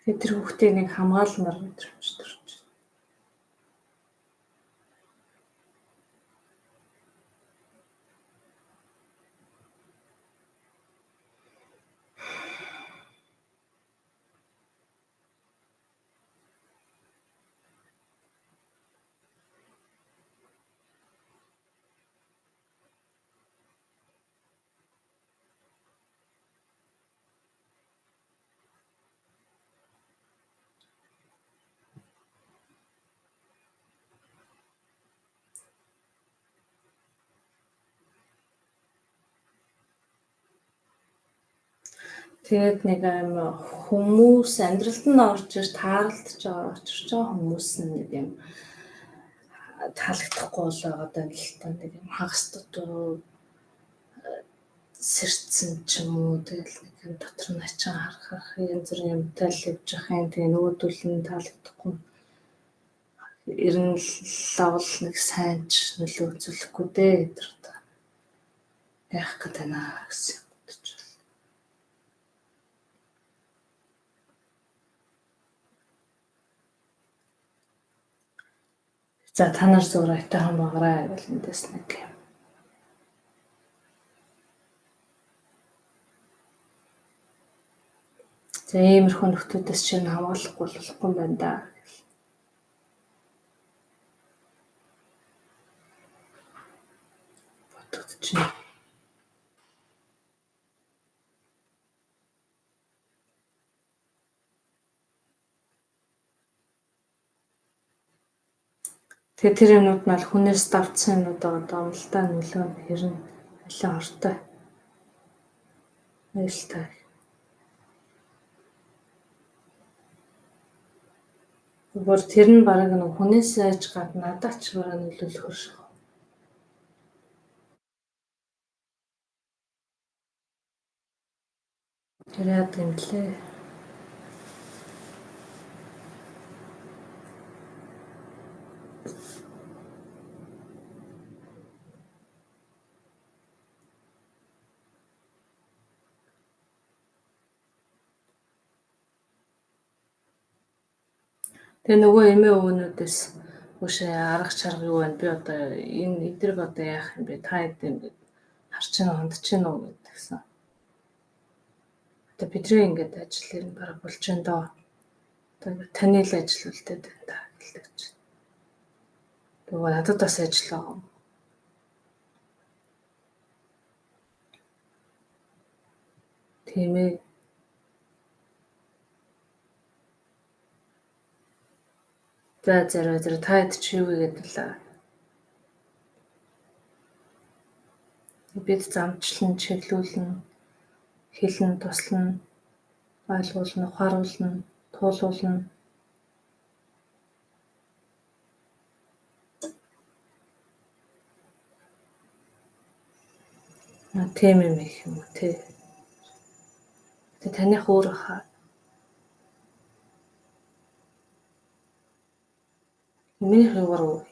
Тэр хүүхдийг нэг хамгаалмаар өдрөмжтөр. Тэгээд нэг юм хүмүүс амьдралд нь орж ир тааралдж байгаа очирч байгаа хүмүүс нь нэг юм таалагдахгүй болоод байна л та нэг юм хагас дутуу сэрцэн ч юм уу тэгэл нэг юм дотор нь ачаа харах янз бүрийн юмтай л явж байгаа юм. Тэгээ нөгөөдөл нь таалагдахгүй. Ер нь лавл нэг сайн ч нөлөө үзүүлэхгүй дээ гэдэг. Яах гээд байна гэсэн бодож байна. За та нар зүгээр айтайхан баграа гэвэл эндээс нэг юм. За иймэрхүү нөхдүүдээс чинь хамгаалахгүй болохгүй юм байна да. Бодогд чинь. Тэгээ тэр юмнууд нь аль хүнээс давцсан юмнууд одоо амлалтаа нөлөө нь хэрнэ алин ортой. Аюултай. Бүр тэр нь бараг нэг хүнээс айж гадна надад ч бараг нөлөөлөх шиг. Тэр яадаг юм лээ. Тэгээ нөгөө эмээ өвгнүүдээс үшээ арга чарга юу байна? Би одоо энэ эдрэг одоо яах юм бэ? Та хэд юм гээд харч байна хондч байна уу гэдгсэн. Одоо бидний ингээд ажил ер нь бараг болж байна доо. Одоо таны л ажил үлдээд байна та гэлж. Тэгээ надад бас ажил байгаа. Тийм ээ. За та хэд чи юу гэдэг л бид замчлан чиглүүлнэ, хэлнэ, туслана, ойлгуулна, ухааруулна, туулуулна. Тийм юм их юм уу те. Тэ таних өөр хаа. Миний хуваар уу.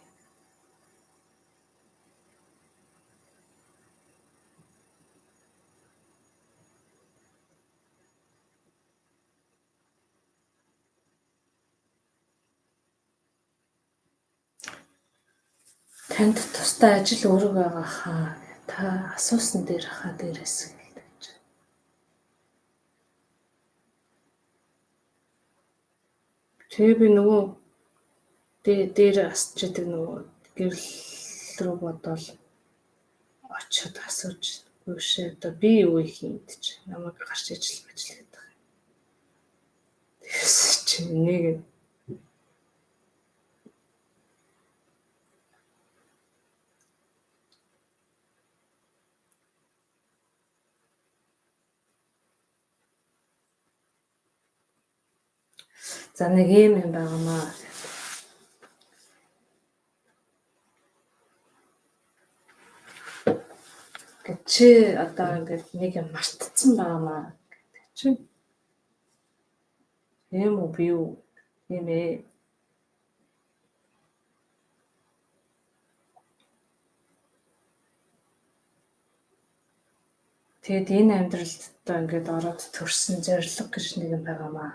Танд тустай ажил өөрөө байгаа хаа. Та асуусан дээр хаа дээрээс гэлдэж. Тэгээ би нөгөө дээр асч идэг нөгөө гэрэл рүү бодоол очиод асууж үшээ одоо би юу их юм гэж намайг гарч ижил ажилладаг. Тэгээс чи нэг за нэг юм байгаамаа. Чи одоо ингээд нэг юм мартцсан байгаамаа гэдэг чинь. Ийм үү би юу юм ээ. Тэгэд энэ амьдралд одоо ингээд ороод төрсэн зориг гэж нэг юм байгаамаа.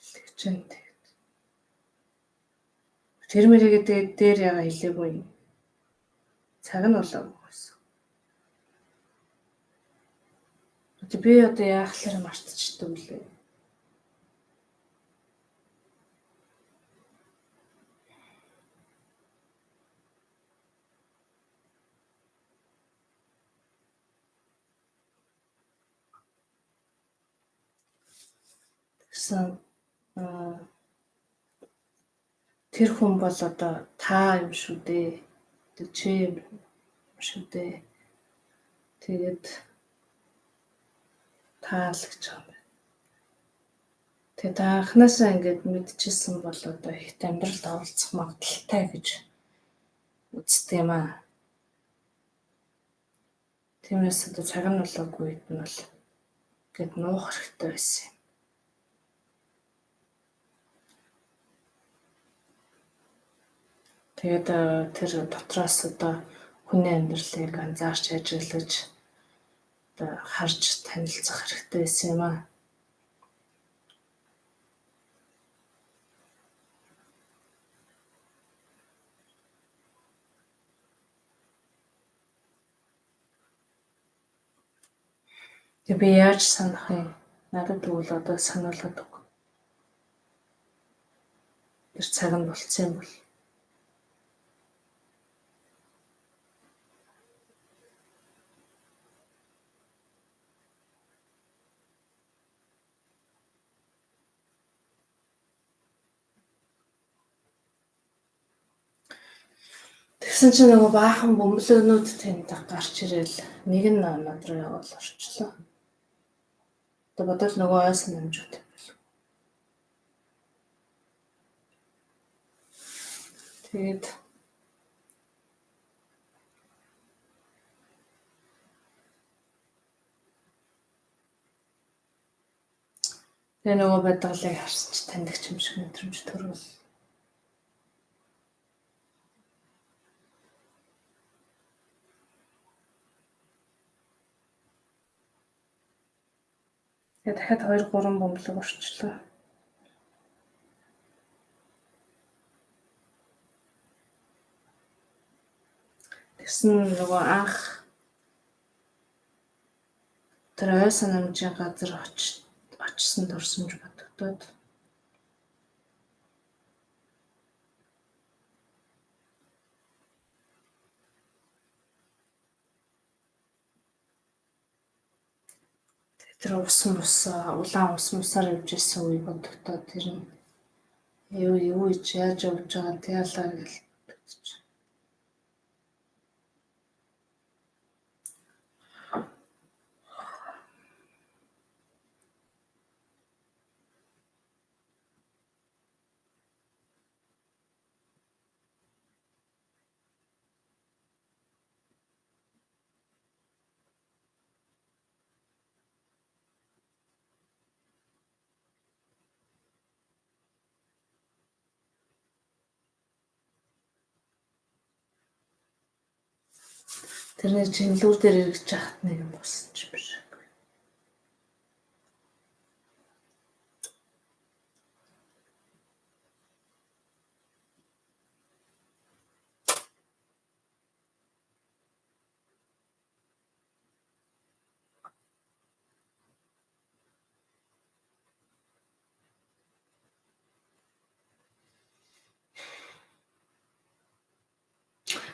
Тэгчэн тэгэд. Тэр мэрийгээ дээр яга хэлээгүй юм. Цаг нь болоогүй гэсэн. Би одоо яахлаар мартчихдаг үлээ. Тэгсэн тэр хүн бол одоо та юм шүү дээ. Чи юм шүү дээ. Тэгээд таалагч юм байна. Тэгээд та анхнаасаа ингээд мэдчихсэн бол одоо их амьдралд оролцох магадaltaй гэж үздэг юм аа. Тиймээс одоо цаг нь болоогүй үед нь бол гээд нуух хэрэгтэй байсан юм. Тэгээд тэр дотроос одоо хүний амьдралыг анзаарч ажиглаж одоо харж танилцах хэрэгтэй байсан юм аа. Тэг би яаж санах юм? Надад тэгвэл одоо сануулгад өг. Тэр цаг нь болцсон юм бол. Тэгсэн чинь нөгөө баахан бөмбөлөөнүүд тэнд гарч ирэл нэг нь над руу явал орчлоо. Одоо бодол нөгөө ойсон намжууд юм бол. Тэгээд тэгээ нөгөө байдгалыг харсан чи таньдагч юм шиг мэдрэмж төрвөл. Тэгээд дахиад 2-3 бөмбөлөг орчлоо. Тэгсэн нөгөө анх тэр ойсон намжийн газар очсон дурсамж бодогдоод тэр улаан ус мусаар явж исэн үе бодогдоод тэр нь юу яаж явж байгаа тялаа гэж бодож. Тэрний чинлүүр дээр эргэж яхад нэг юм болсон ч юм шиг.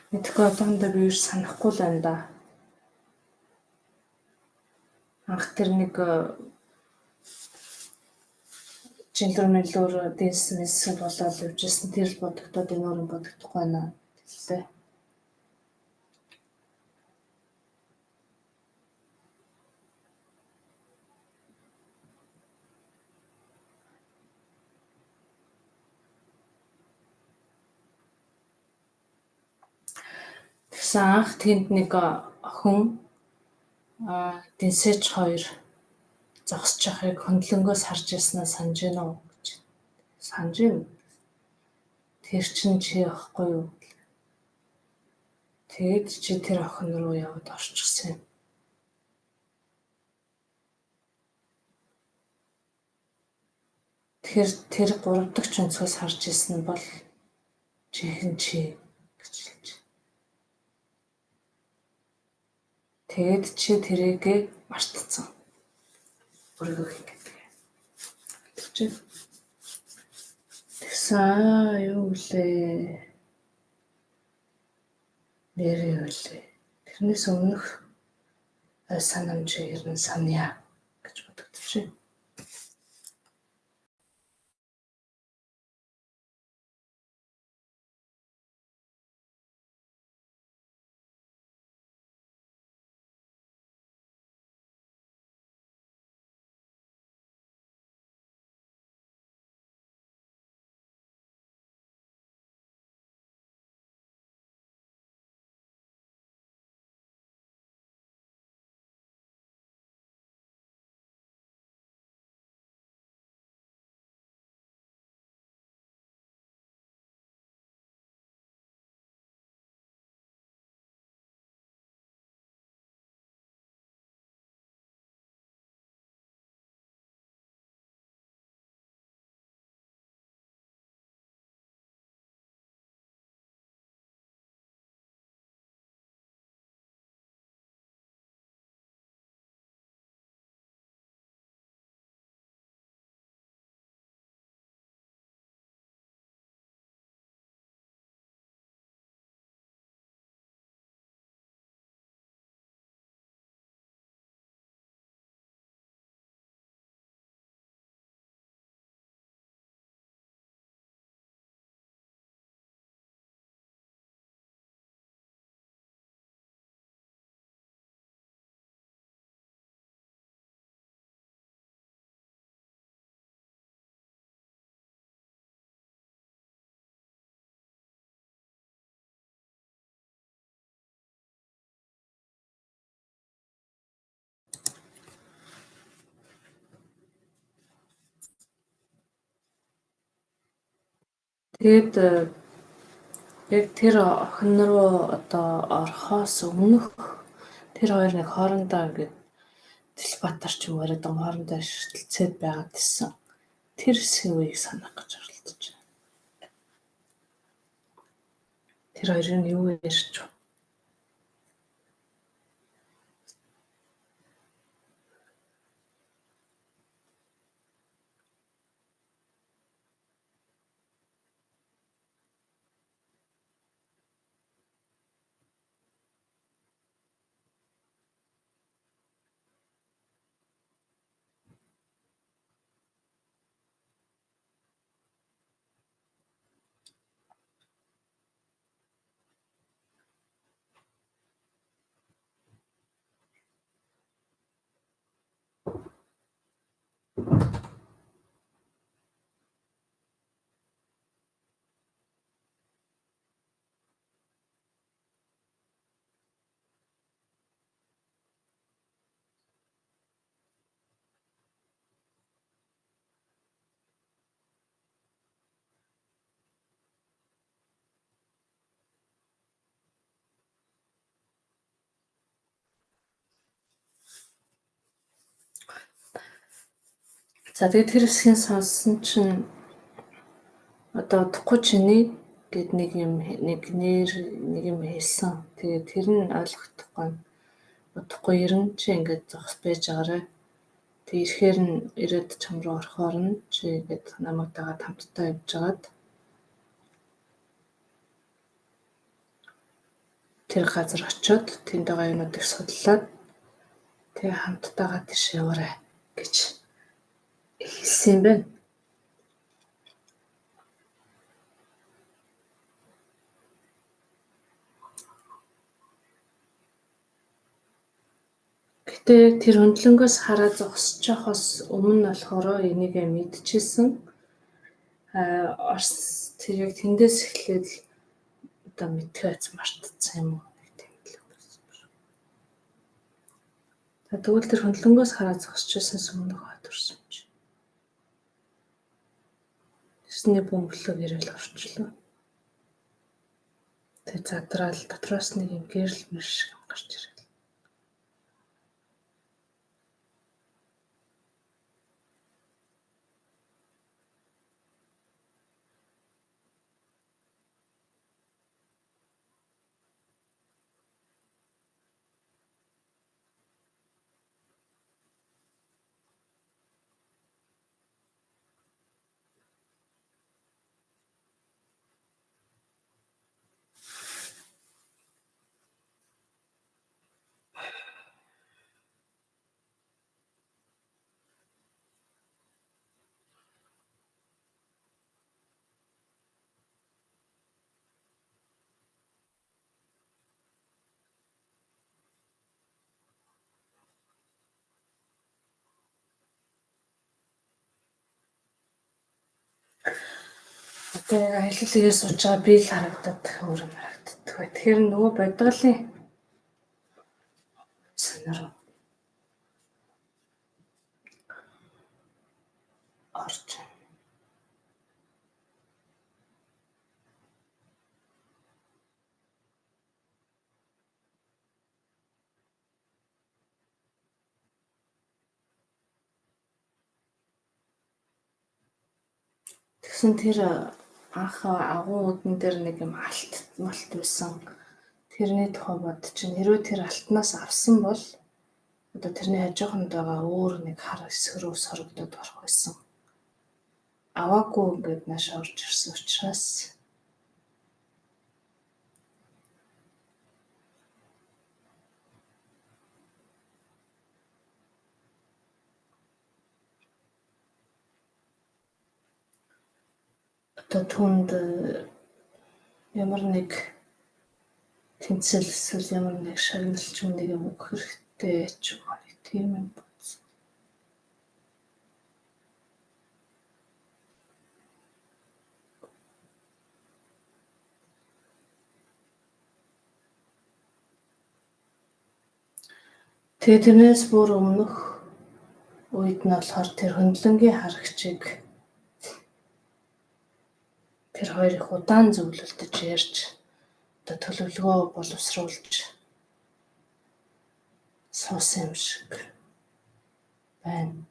Мэдгүй одоохондоо би юу санахгүй л байна да. Анх тэр нэг жилдэр мэлүүр дэнс мэсэг болоод явжсэн тэр л бодогдоод энэ өөр бодогдохгүй байна. Тэлээ. Тэгсэн анх тэнд нэг охин дэнсэж 2 зогсож байхыг хөндлөнгөөс харж яснаа санаж байна уу гэж. Санаж байна. Тэр чинь чи ахгүй юу? Тэгэд чи тэр охин руу яваад орчихсон юм. Тэгэхээр тэр 3 дахь өнцгөөс харж исэн бол чихэн чи гэж хэлж. Тэгэд чи тэрийг мартцсан. Өөрийгөө ингэдэг. Тэгсэн юу лээ? Нэрээ үлээ. Тэрнээс өмнөх санамжийг ер нь санья гэж бодогдчихжээ. Тэгээд яг тэр охин руу одоо орохоос өмнөх тэр хоёр нэг хоорондоо ингээд Телбатар ч юм уу яриад байгаа хоорондоо шилтэлцээд байгаад гэсэн. Тэр сэвийг санах гэж оролдож байна. Тэр хоёрын юу ярьж вэ? За тэгээд тэр хэсгийг сонссон чинь одоо удахгүй чиний гэд нэг юм хэлсэн. Тэгээд тэр нь ойлгохдохгүй. Удахгүй ирэн чи ингээд зогс байж байгаарай. Тэг ирэхээр нь ирээд чам руу орохоор нь чи ингээд намайг дагаад хамтдаа явж агаад тэр газар очиод тэнд байгаа юмнуудыг судлаад тэг хамтдаагаа тийш яваарай гэж хэлсэн юм байна. Гэтэ тэр хөндлөнгөөс хараа зогсож явахаас өмнө болохоор энийгээ мэдчихсэн. Орс тэр яг тэндээс эхлээд одоо мэдэх айц мартцсан юм уу нэг тийм л байсан юм. Тэгвэл тэр хөндлөнгөөс хараа зогсож байснаас өмнө хаад урсан чи. Тэсний бөмбөлөг ирэл орчлоо. Тэг задраал дотроос нэг юм гэрэл мэр шиг гарч ирэл. Тэгээ аялалгээс сууж байгаа би л харагдаад өөр юм харагддаг. Тэгэхээр нөгөө бодгалын санаар орж. Тэгсэн тэр анх агуу үдэн дээр нэг юм алт малт байсан. Тэрний тухай бод чинь хэрвээ тэр алтнаас авсан бол одоо тэрний хажууханд байгаа өөр нэг хар хэсэг рүү сорогдоод орох байсан. Аваагүй ингээд нааш орж ирсэн учраас одоо түнд ямар нэг тэмцэл эсвэл ямар нэг шагналч юм нэг юм өгөх хэрэгтэй ч юм уу тийм юм бодсон. Тэгээ тэрнээс бүр өмнөх үед нь болохоор тэр хөндлөнгийн харагчийг тэр хоёр их удаан зөвлөлдөж ярьж одоо төлөвлөгөө боловсруулж суусан юм шиг байна.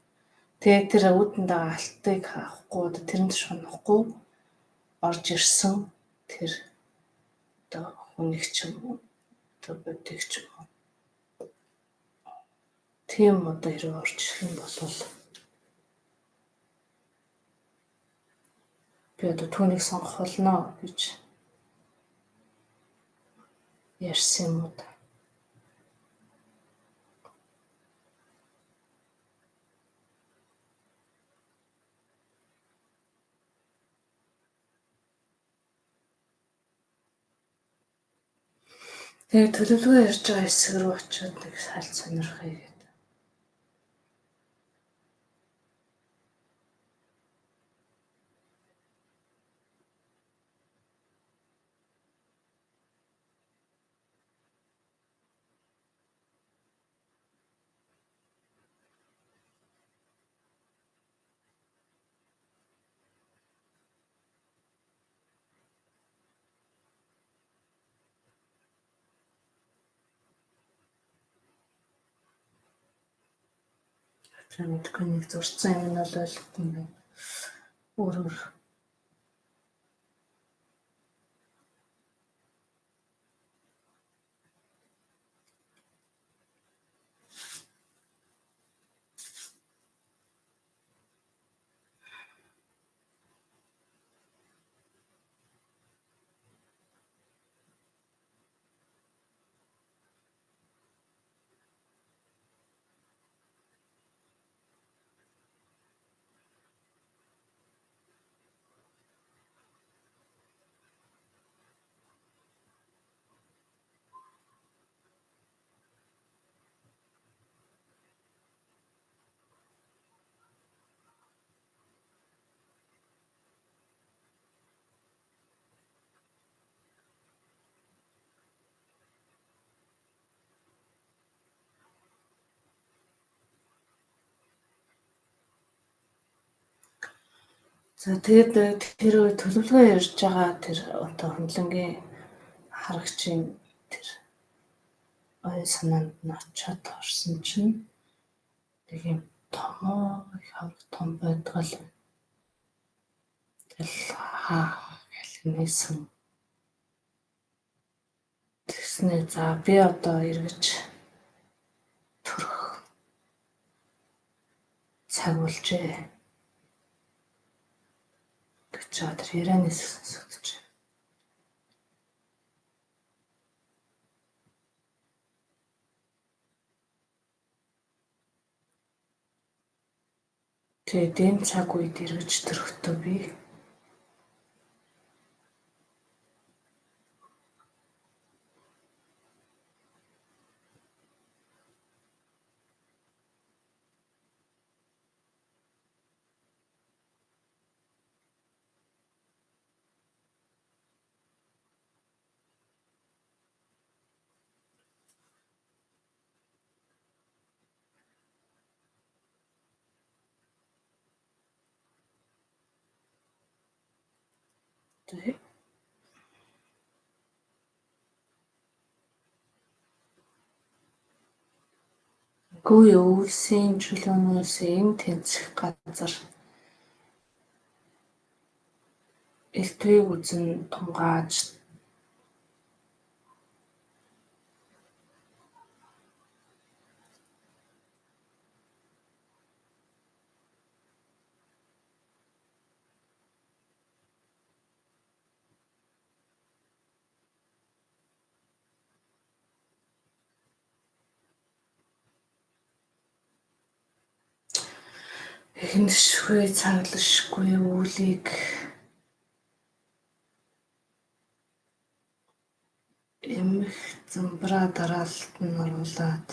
Тэгээ тэр үүдэн дагаа алтыг авахгүй тэрэнд шунахгүй орж ирсэн тэр одоо хүнийг ч юм уу одоо бодгийг ч юм уу тийм одоо хэрэг орж ирэх юм бол би одоо түүнийг сонгох болно гэж ярьсан юм уу та. Тэгээ төлөвлөгөө ярьж байгаа хэсэг рүү очиод нэг салт сонирхъя гэдэг. Мэдгүй нэг зурцсан юм нь бол ойлгохгүй юм. Өөрөөр за тэгээд тэр төлөвлөгөө ярьж байгаа тэр одоо хөндлөнгийн харагчийн тэр ой санаанд нь очиод орсон чинь нэг юм их хавар том байдгал тэгэл хэлнэсэн тэгснэ за би одоо эргэж төрөх цаг болжээ гэж тэр ярианаас сонсогдож байна. Тэгээд энэ цаг үед эргэж төрөхдөө би гүй өвөлсийн чөлөөнөөс эм тэнцэх газар элтвийг үзэн тунгааж эхнэшгүй цаглашгүй үүлийг эмх замбраа дараалалд нь оруулаад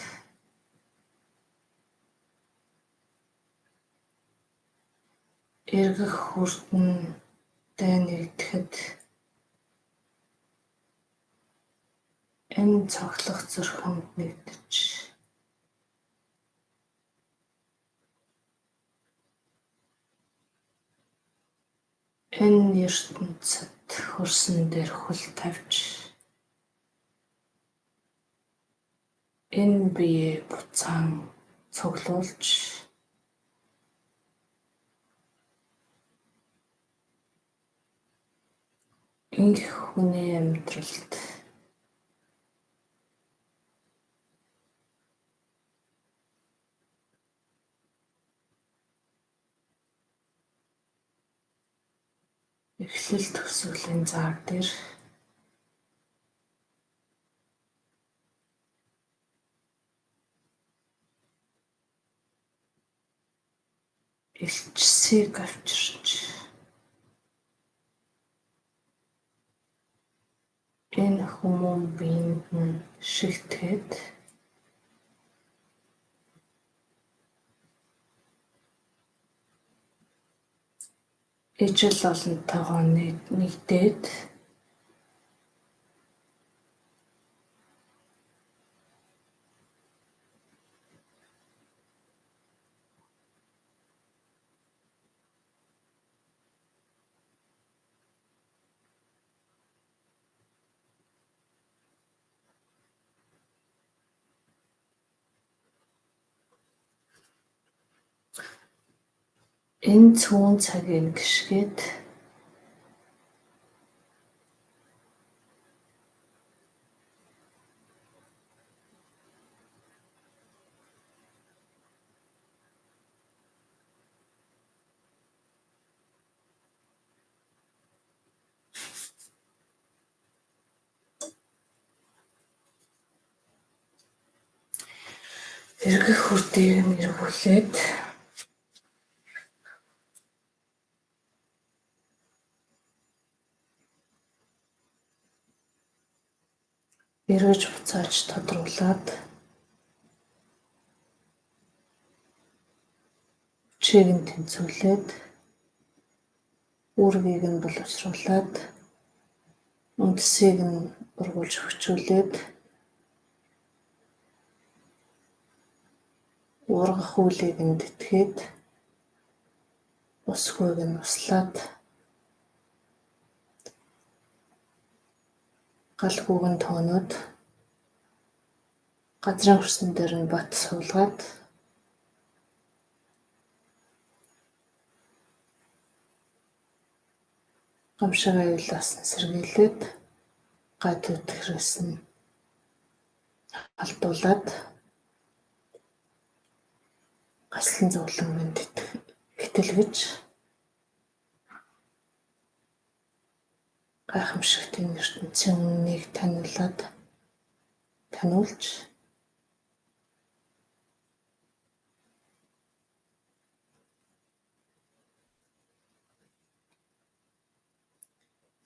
эргэх хүртэн дайнэгдэхэд энэ цоглох зөрхөнд нэгдэж Энэ ертөнцид хөрсөн дээр хөл тавьж энэ биеэ буцаан цуглуулж инх хүний амьдралд эхлэл төсвөлийн зар дээр элчсийг авчирч энэ хүмүүн биеинд нь шигтгээд ижил олонтойгоо нэгдээд энэ цөөн цагийг гიშгээд эргэх хүрдийг нь эргүүлээд эргэж буцааж тодруулаад хүчийг нь тэнцвүүлээд үүргийг нь боловсруулад үндэсийг нь ургуулж хөгжүүлээд ургах үйлийг нь тэтгээд усгүйг нь услаад гал гүгэн тоонууд газрын хөрсөн дээр нь бат суулгаад гамшиг аюулаас нь сэргийлээд гад үтгэрээс нь алдуулаад гаслан зовлонгонд итгэлгэж гайхамшигтын ертөнцийн үннийг таниулж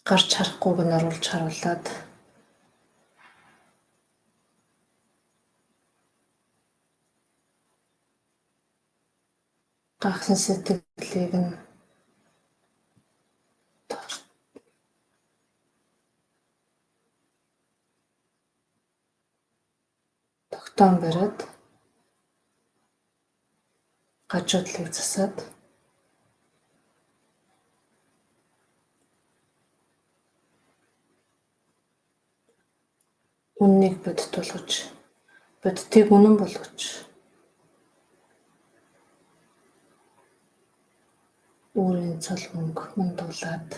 гарч харахгүйг нь оруулж харуулад гахсан сэтгэлийг нь тогтоон бариад гажуудлыг засаад үннийг бодит болгож бодитыг үнэн болгож өөрийн цолгонг мандуулаад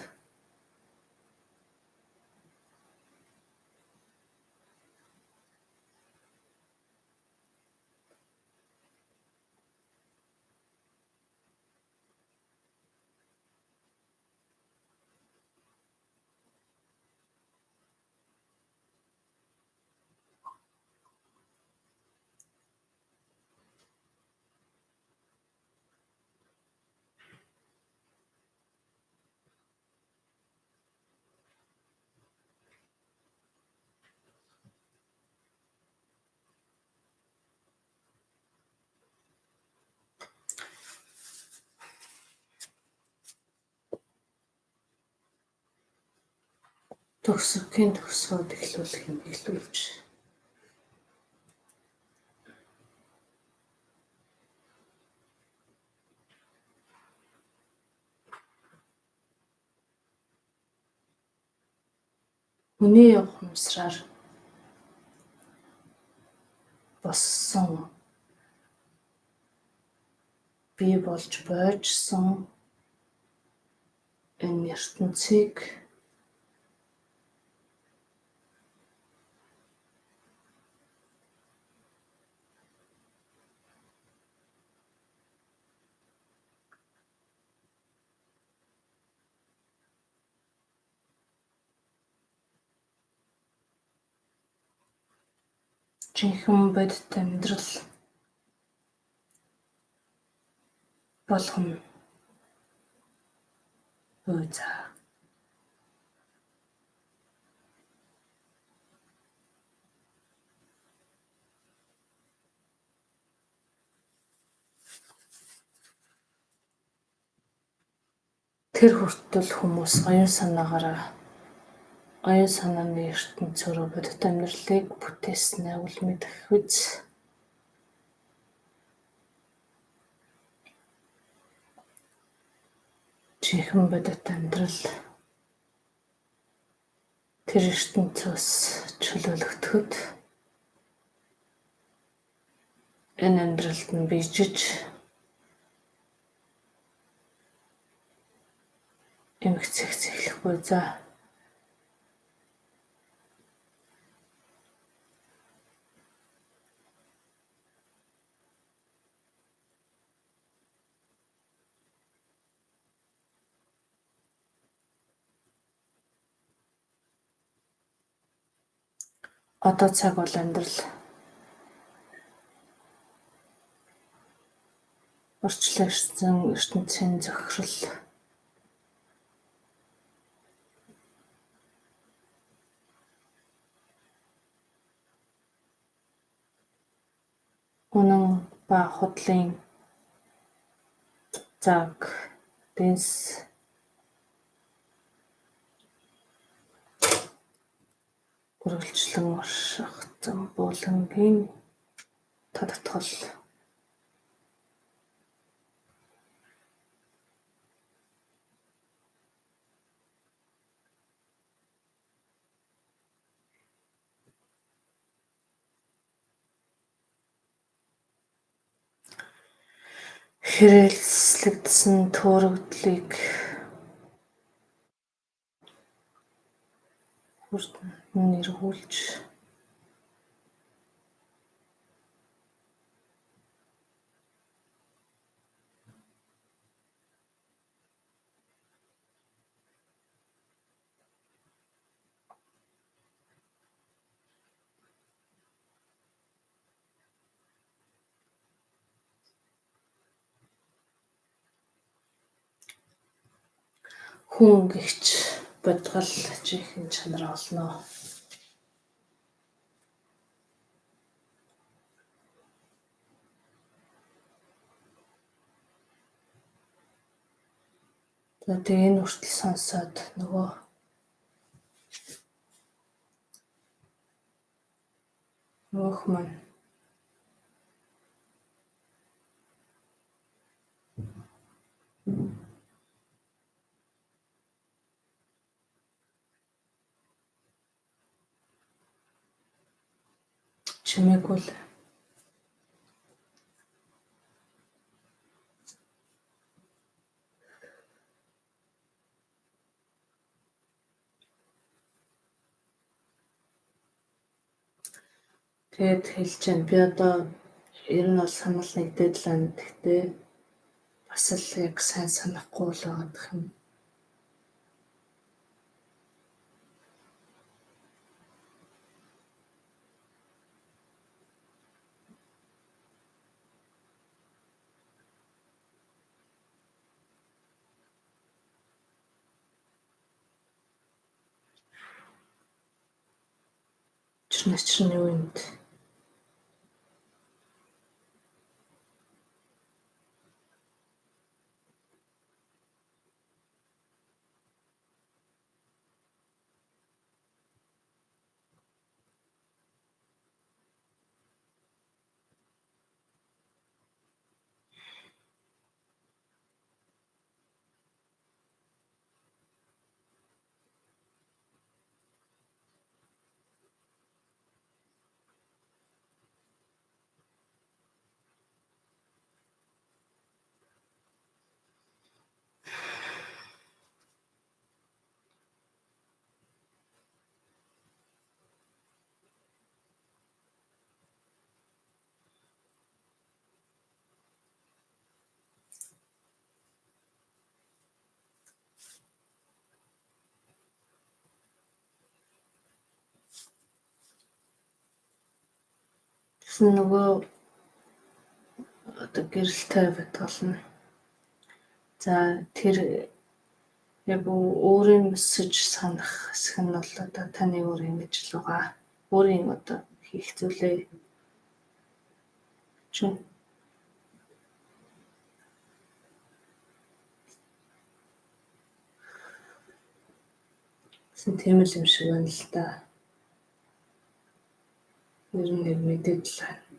төгсгөхийн төгсгөөд эхлүүлэх юм эхлүүлж Хүний ухамсараар боссон бий болж бойжсон энэ ертөнцийг жинхэнэ бодит амьдрал болгоно. Өө за. Тэр хүртэл хүмүүс оюун санаагаар оюун санааны ертөнцөөр бодит амьдралыг бүтээснээ үл мэдэх үз. Жинхэнэ бодит амьдрал тэр ертөнцөөс чөлөөлөгдөхөд энэ амьдралд нь бийжиж эмгцэгц эхлэхгүй за. Одоо цаг бол амьдрал орчлон ирсэн ертөнцийн зохирол үнэн ба худлын заг дэнс үргэлжлэн орших зам булангийн тодтгол хэрэгслэгдсэн төөрөгдлийг хүрдэн эргүүлж хүн гихч бодгол жинхэнэ чанар олно. Тэгээ энэ хүртэл сонсоод нөгөөх маань чимээгүй л тэгээд хэлж байна. Би одоо ер нь бол санал нэгдээд л байна. Гэхдээ бас л яг сайн санахгүй л байгаа юм. Чирнэ юу юм бэ? Тэгсэн нөгөө одоо гэрэлтэй байтгална. За тэр яг өөрийн өсөж санах хэсэг нь бол одоо таны өөрийн ингэж л байгаа. Өөрийн одоо хийх зүйлээ чинь тийм л юм шиг байна л да. Ер нь яг мэдээд л байна.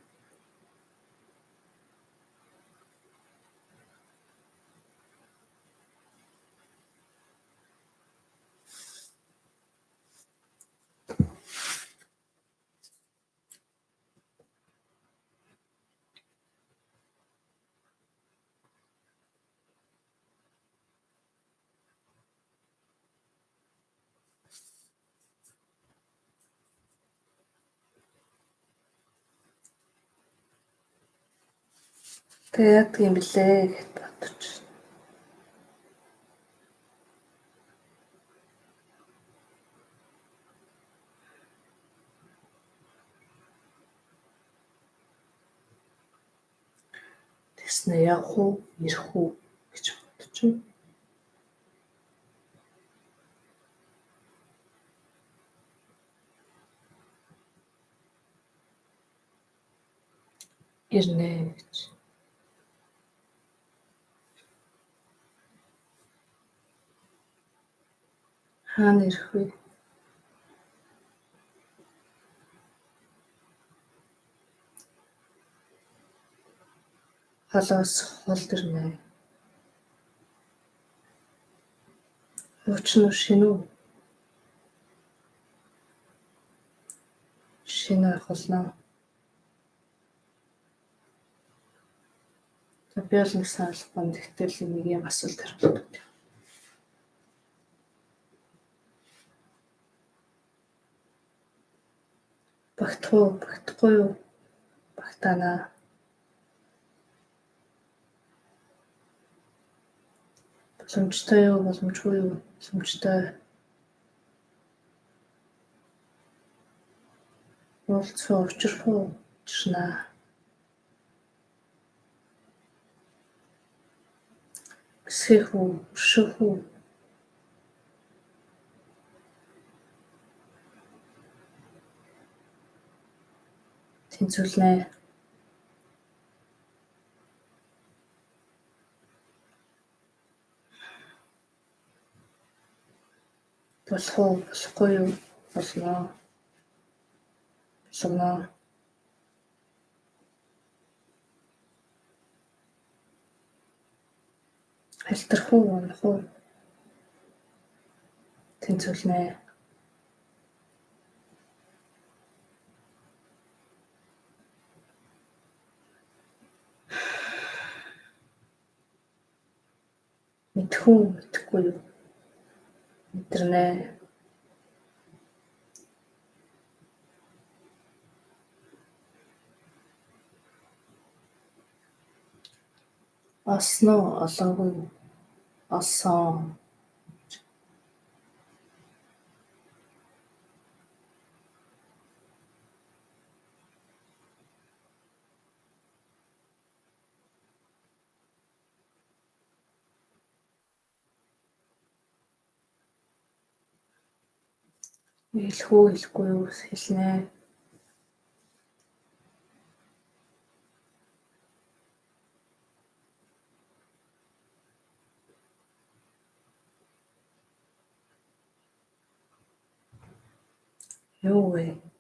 Тэгээ яг тийм билээ гэхэд бодож. Тэснэ явах уу, ирэх үү гэж бодож байна. Ирнэ гэж. Хаана ирэх вэ? Холоос хол ирнэ. Хуучин уу шинэ үү? Шинэ авах болно. За би бол нэг саналгүй тэгтэл нэг юм асуулт хариулдаг. Багтах уу, багтахгүй юу? Багтаана. Боломжтой юу, боломжгүй юу? Боломжтой. Уулзах уу, учрах уу? Учрна. Өсгөх үү, өршөөх үү? Тэнцвэрлэнэ. Болох уу, болохгүй юу? Болно. Болно. Хальтрах уу, унах уу? Тэнцвэрлэнэ. Мэдэх үү, мэдэхгүй юу? Мэдэрнэ. Олсон уу, олоогүй юу? Олсон. Хэлэх үү, хэлэхгүй юу? Хэлнэ. Юу вэ?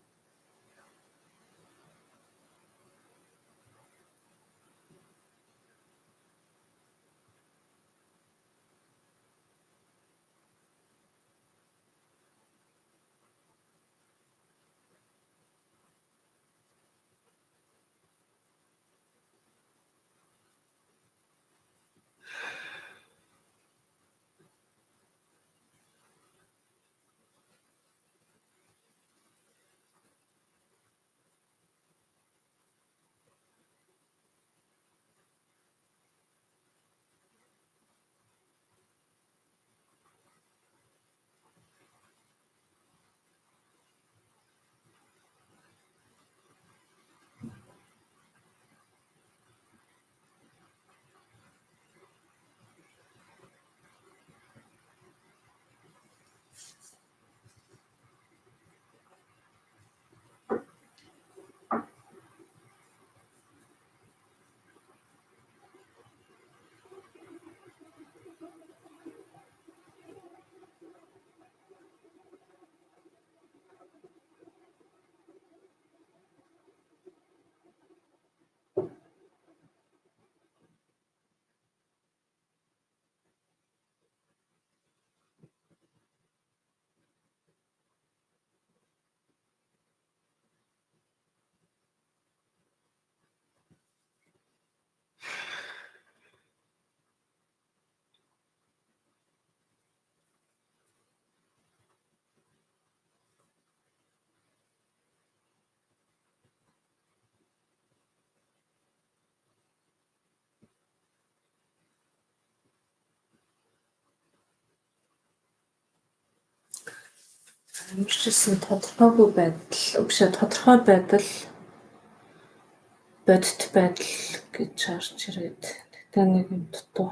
Амьдчилсан тодорхойгүй байдал, тодорхой байдал, бодит байдал гэж харж ирээд тэгтээ нэг юм дутуу.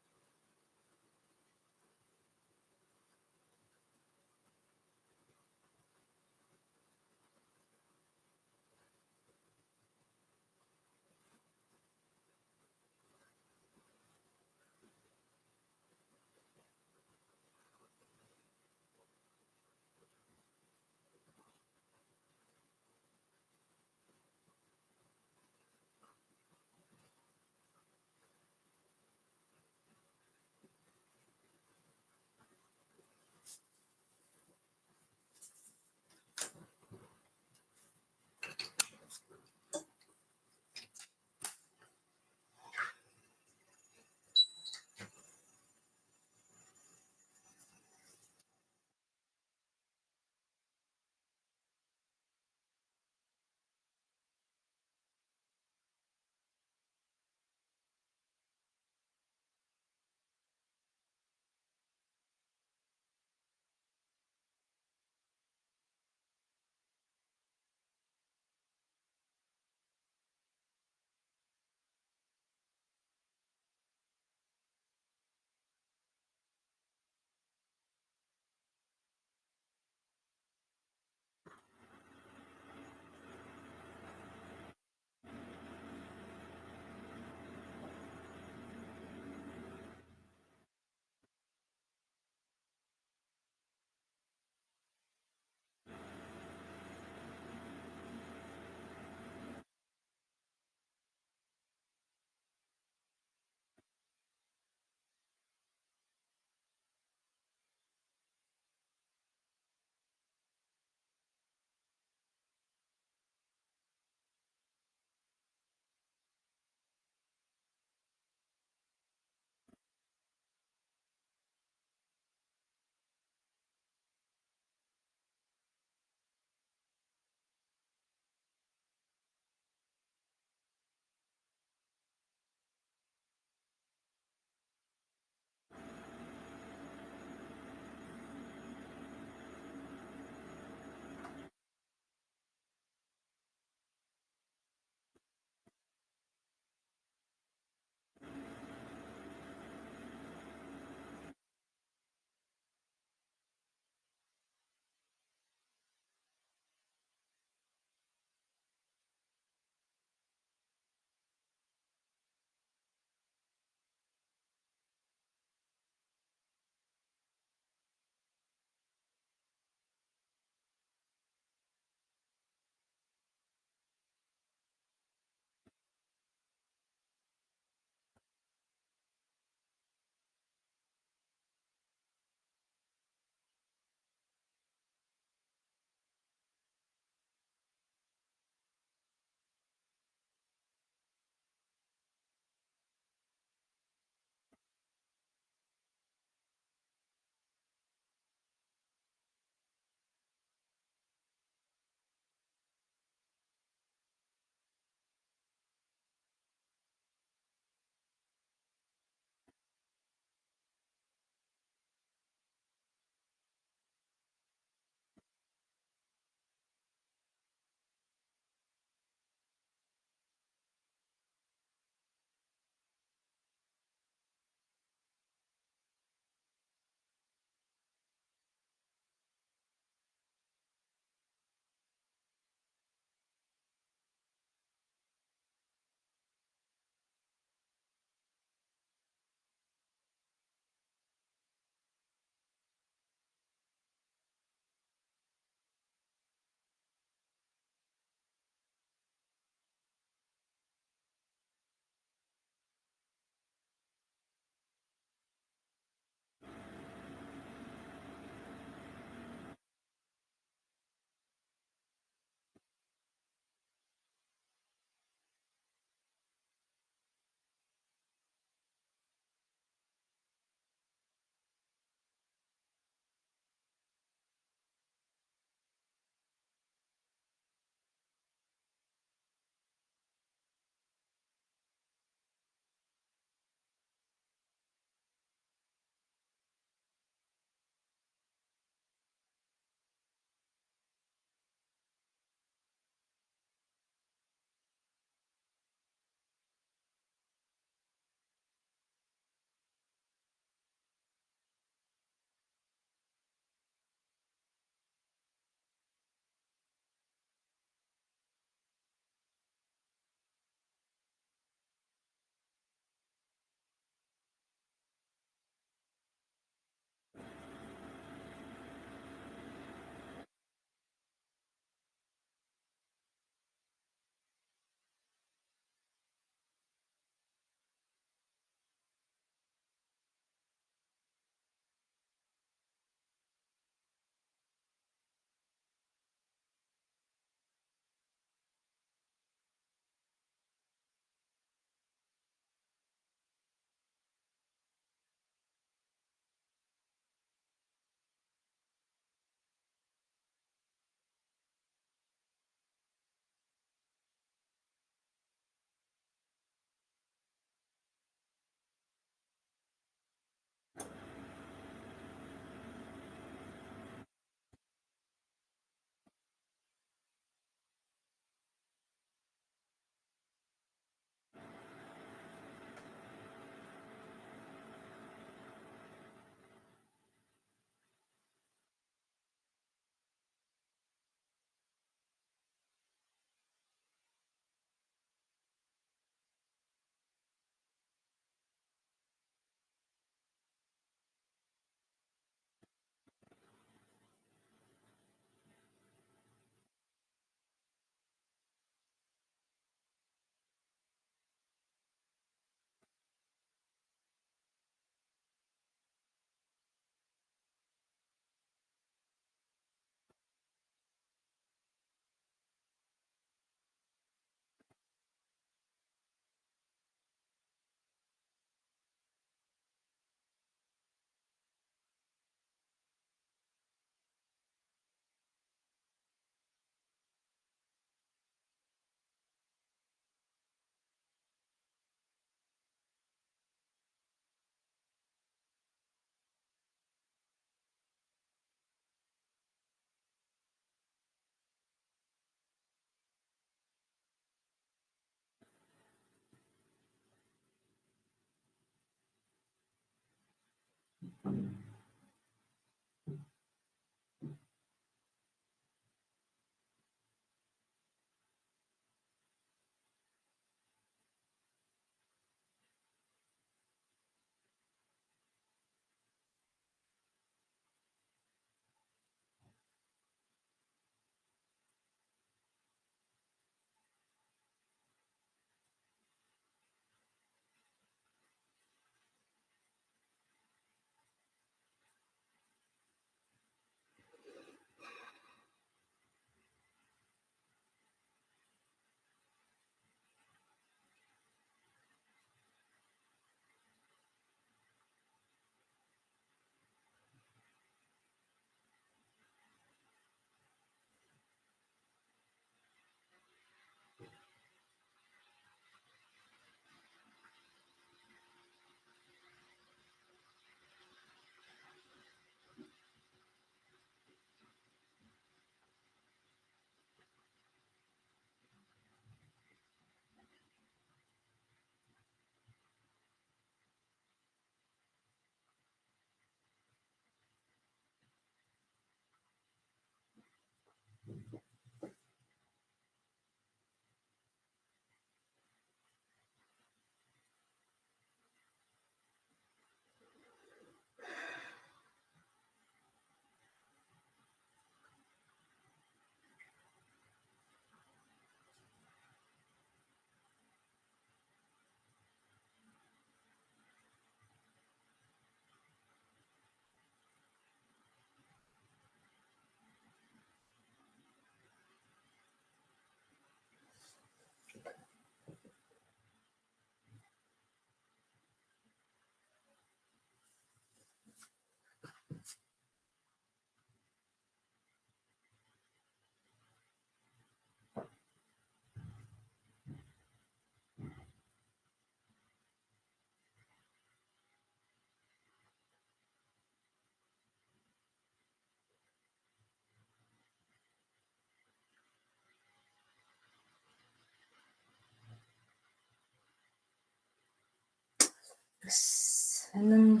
Сонин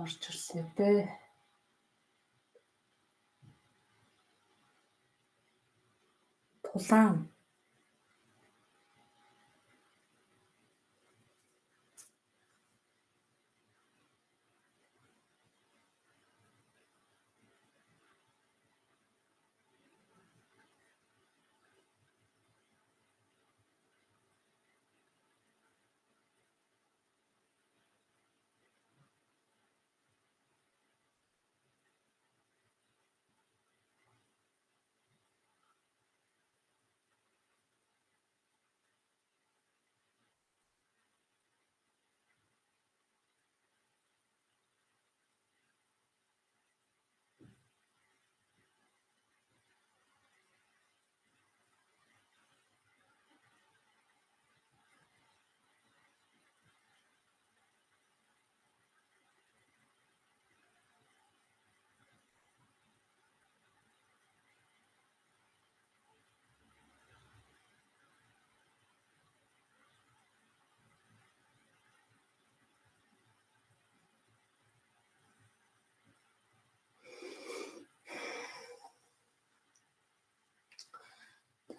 орж ирсэн дээ. Тулаан.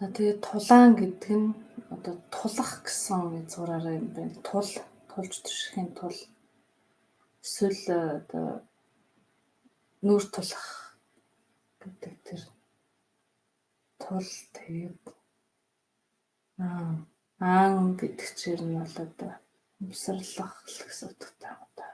Тэгээд тулаан гэдэг нь одоо тулах гэсэн зураараа юм байна. Тулж түшихийн тул. Эсвэл одоо нүүр тулах гэдэг тэр тул тэгээд аан гэдэг чинь нь бол одоо өмсөрлөх гэсэн утгатай юм да.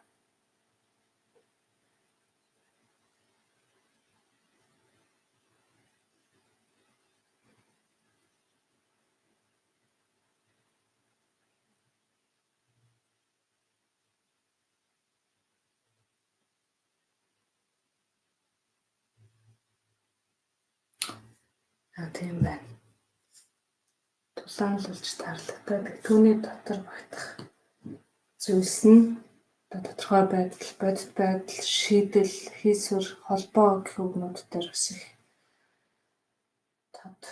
Тийм байна. Тулаанлуулж таарлагдаг. Түүний дотор багтах зүйлс нь тодорхой байдал, бодит байдал, шийдэл, хийсвэр, холбоо гэх үгнүүд дээр бас их тод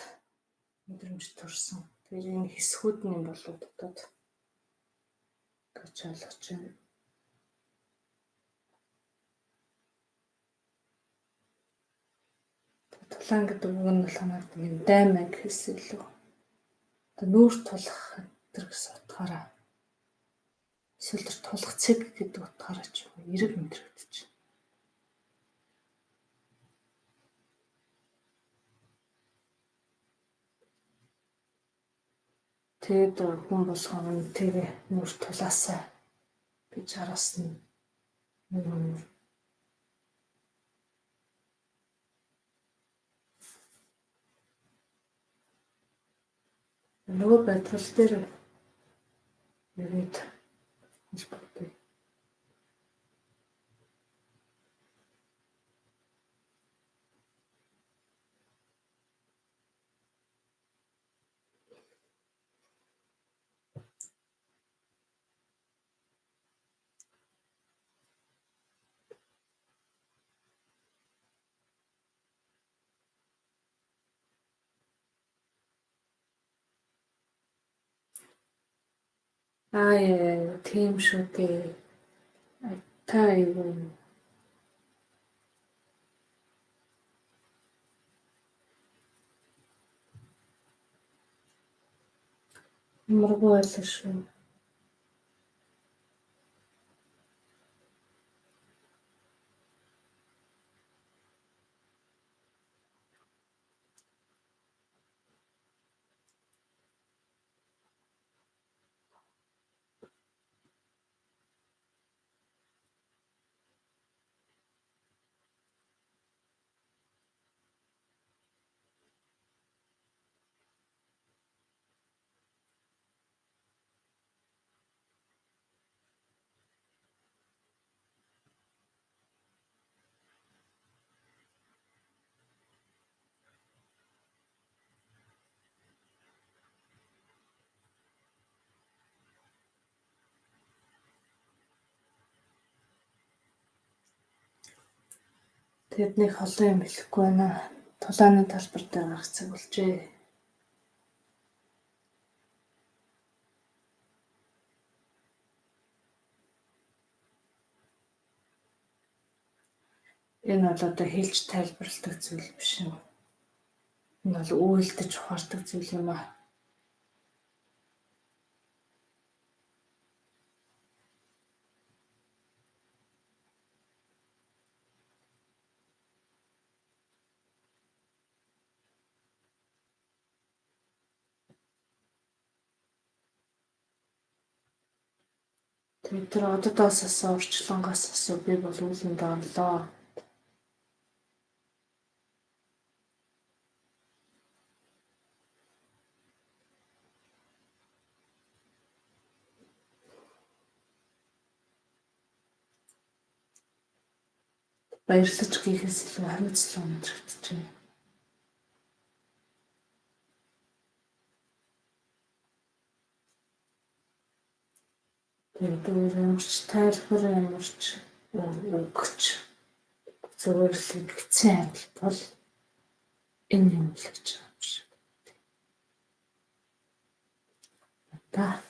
мэдрэмж төрсөн. Тэр энэ хэсгүүд нь болоод дотоод гэж ойлгож байна. Тулаан гэдэг үг нь болохоор нэг даймаа гэхээс илүү нүүр тулах гэдэг гэсэн утгаараа эсвэл тэр тулах цэг гэдэг утгаараа ч эрэг мэдрэгдэж байна. Тэгэд хүн болгоо тэгээ нүүр тулаасаа гэж харуулсан юм. Нөгөө байдал дээр ирээд холбоотой. Яа, тийм шүү дээ. Та юу мургуу байлаа шүү. Тэднийг холон юм хэлэхгүй байна. Тулааны талбар дээр гарах цаг болжээ. Энэ бол одоо хэлж тайлбарладаг зүйл биш юм. Энэ бол үйлдэж ухаардаг зүйл юм аа. Тэр одоодоос урьдчилангаас би бол үүлэнд орлоо. Баярлаж гихээс илүү хариуцлага мэдрэгдэж байна. Тэгээд ямарч тайлбар ямарч өгч зөвөр л игцэн англи бол энэ юм л гэж байна.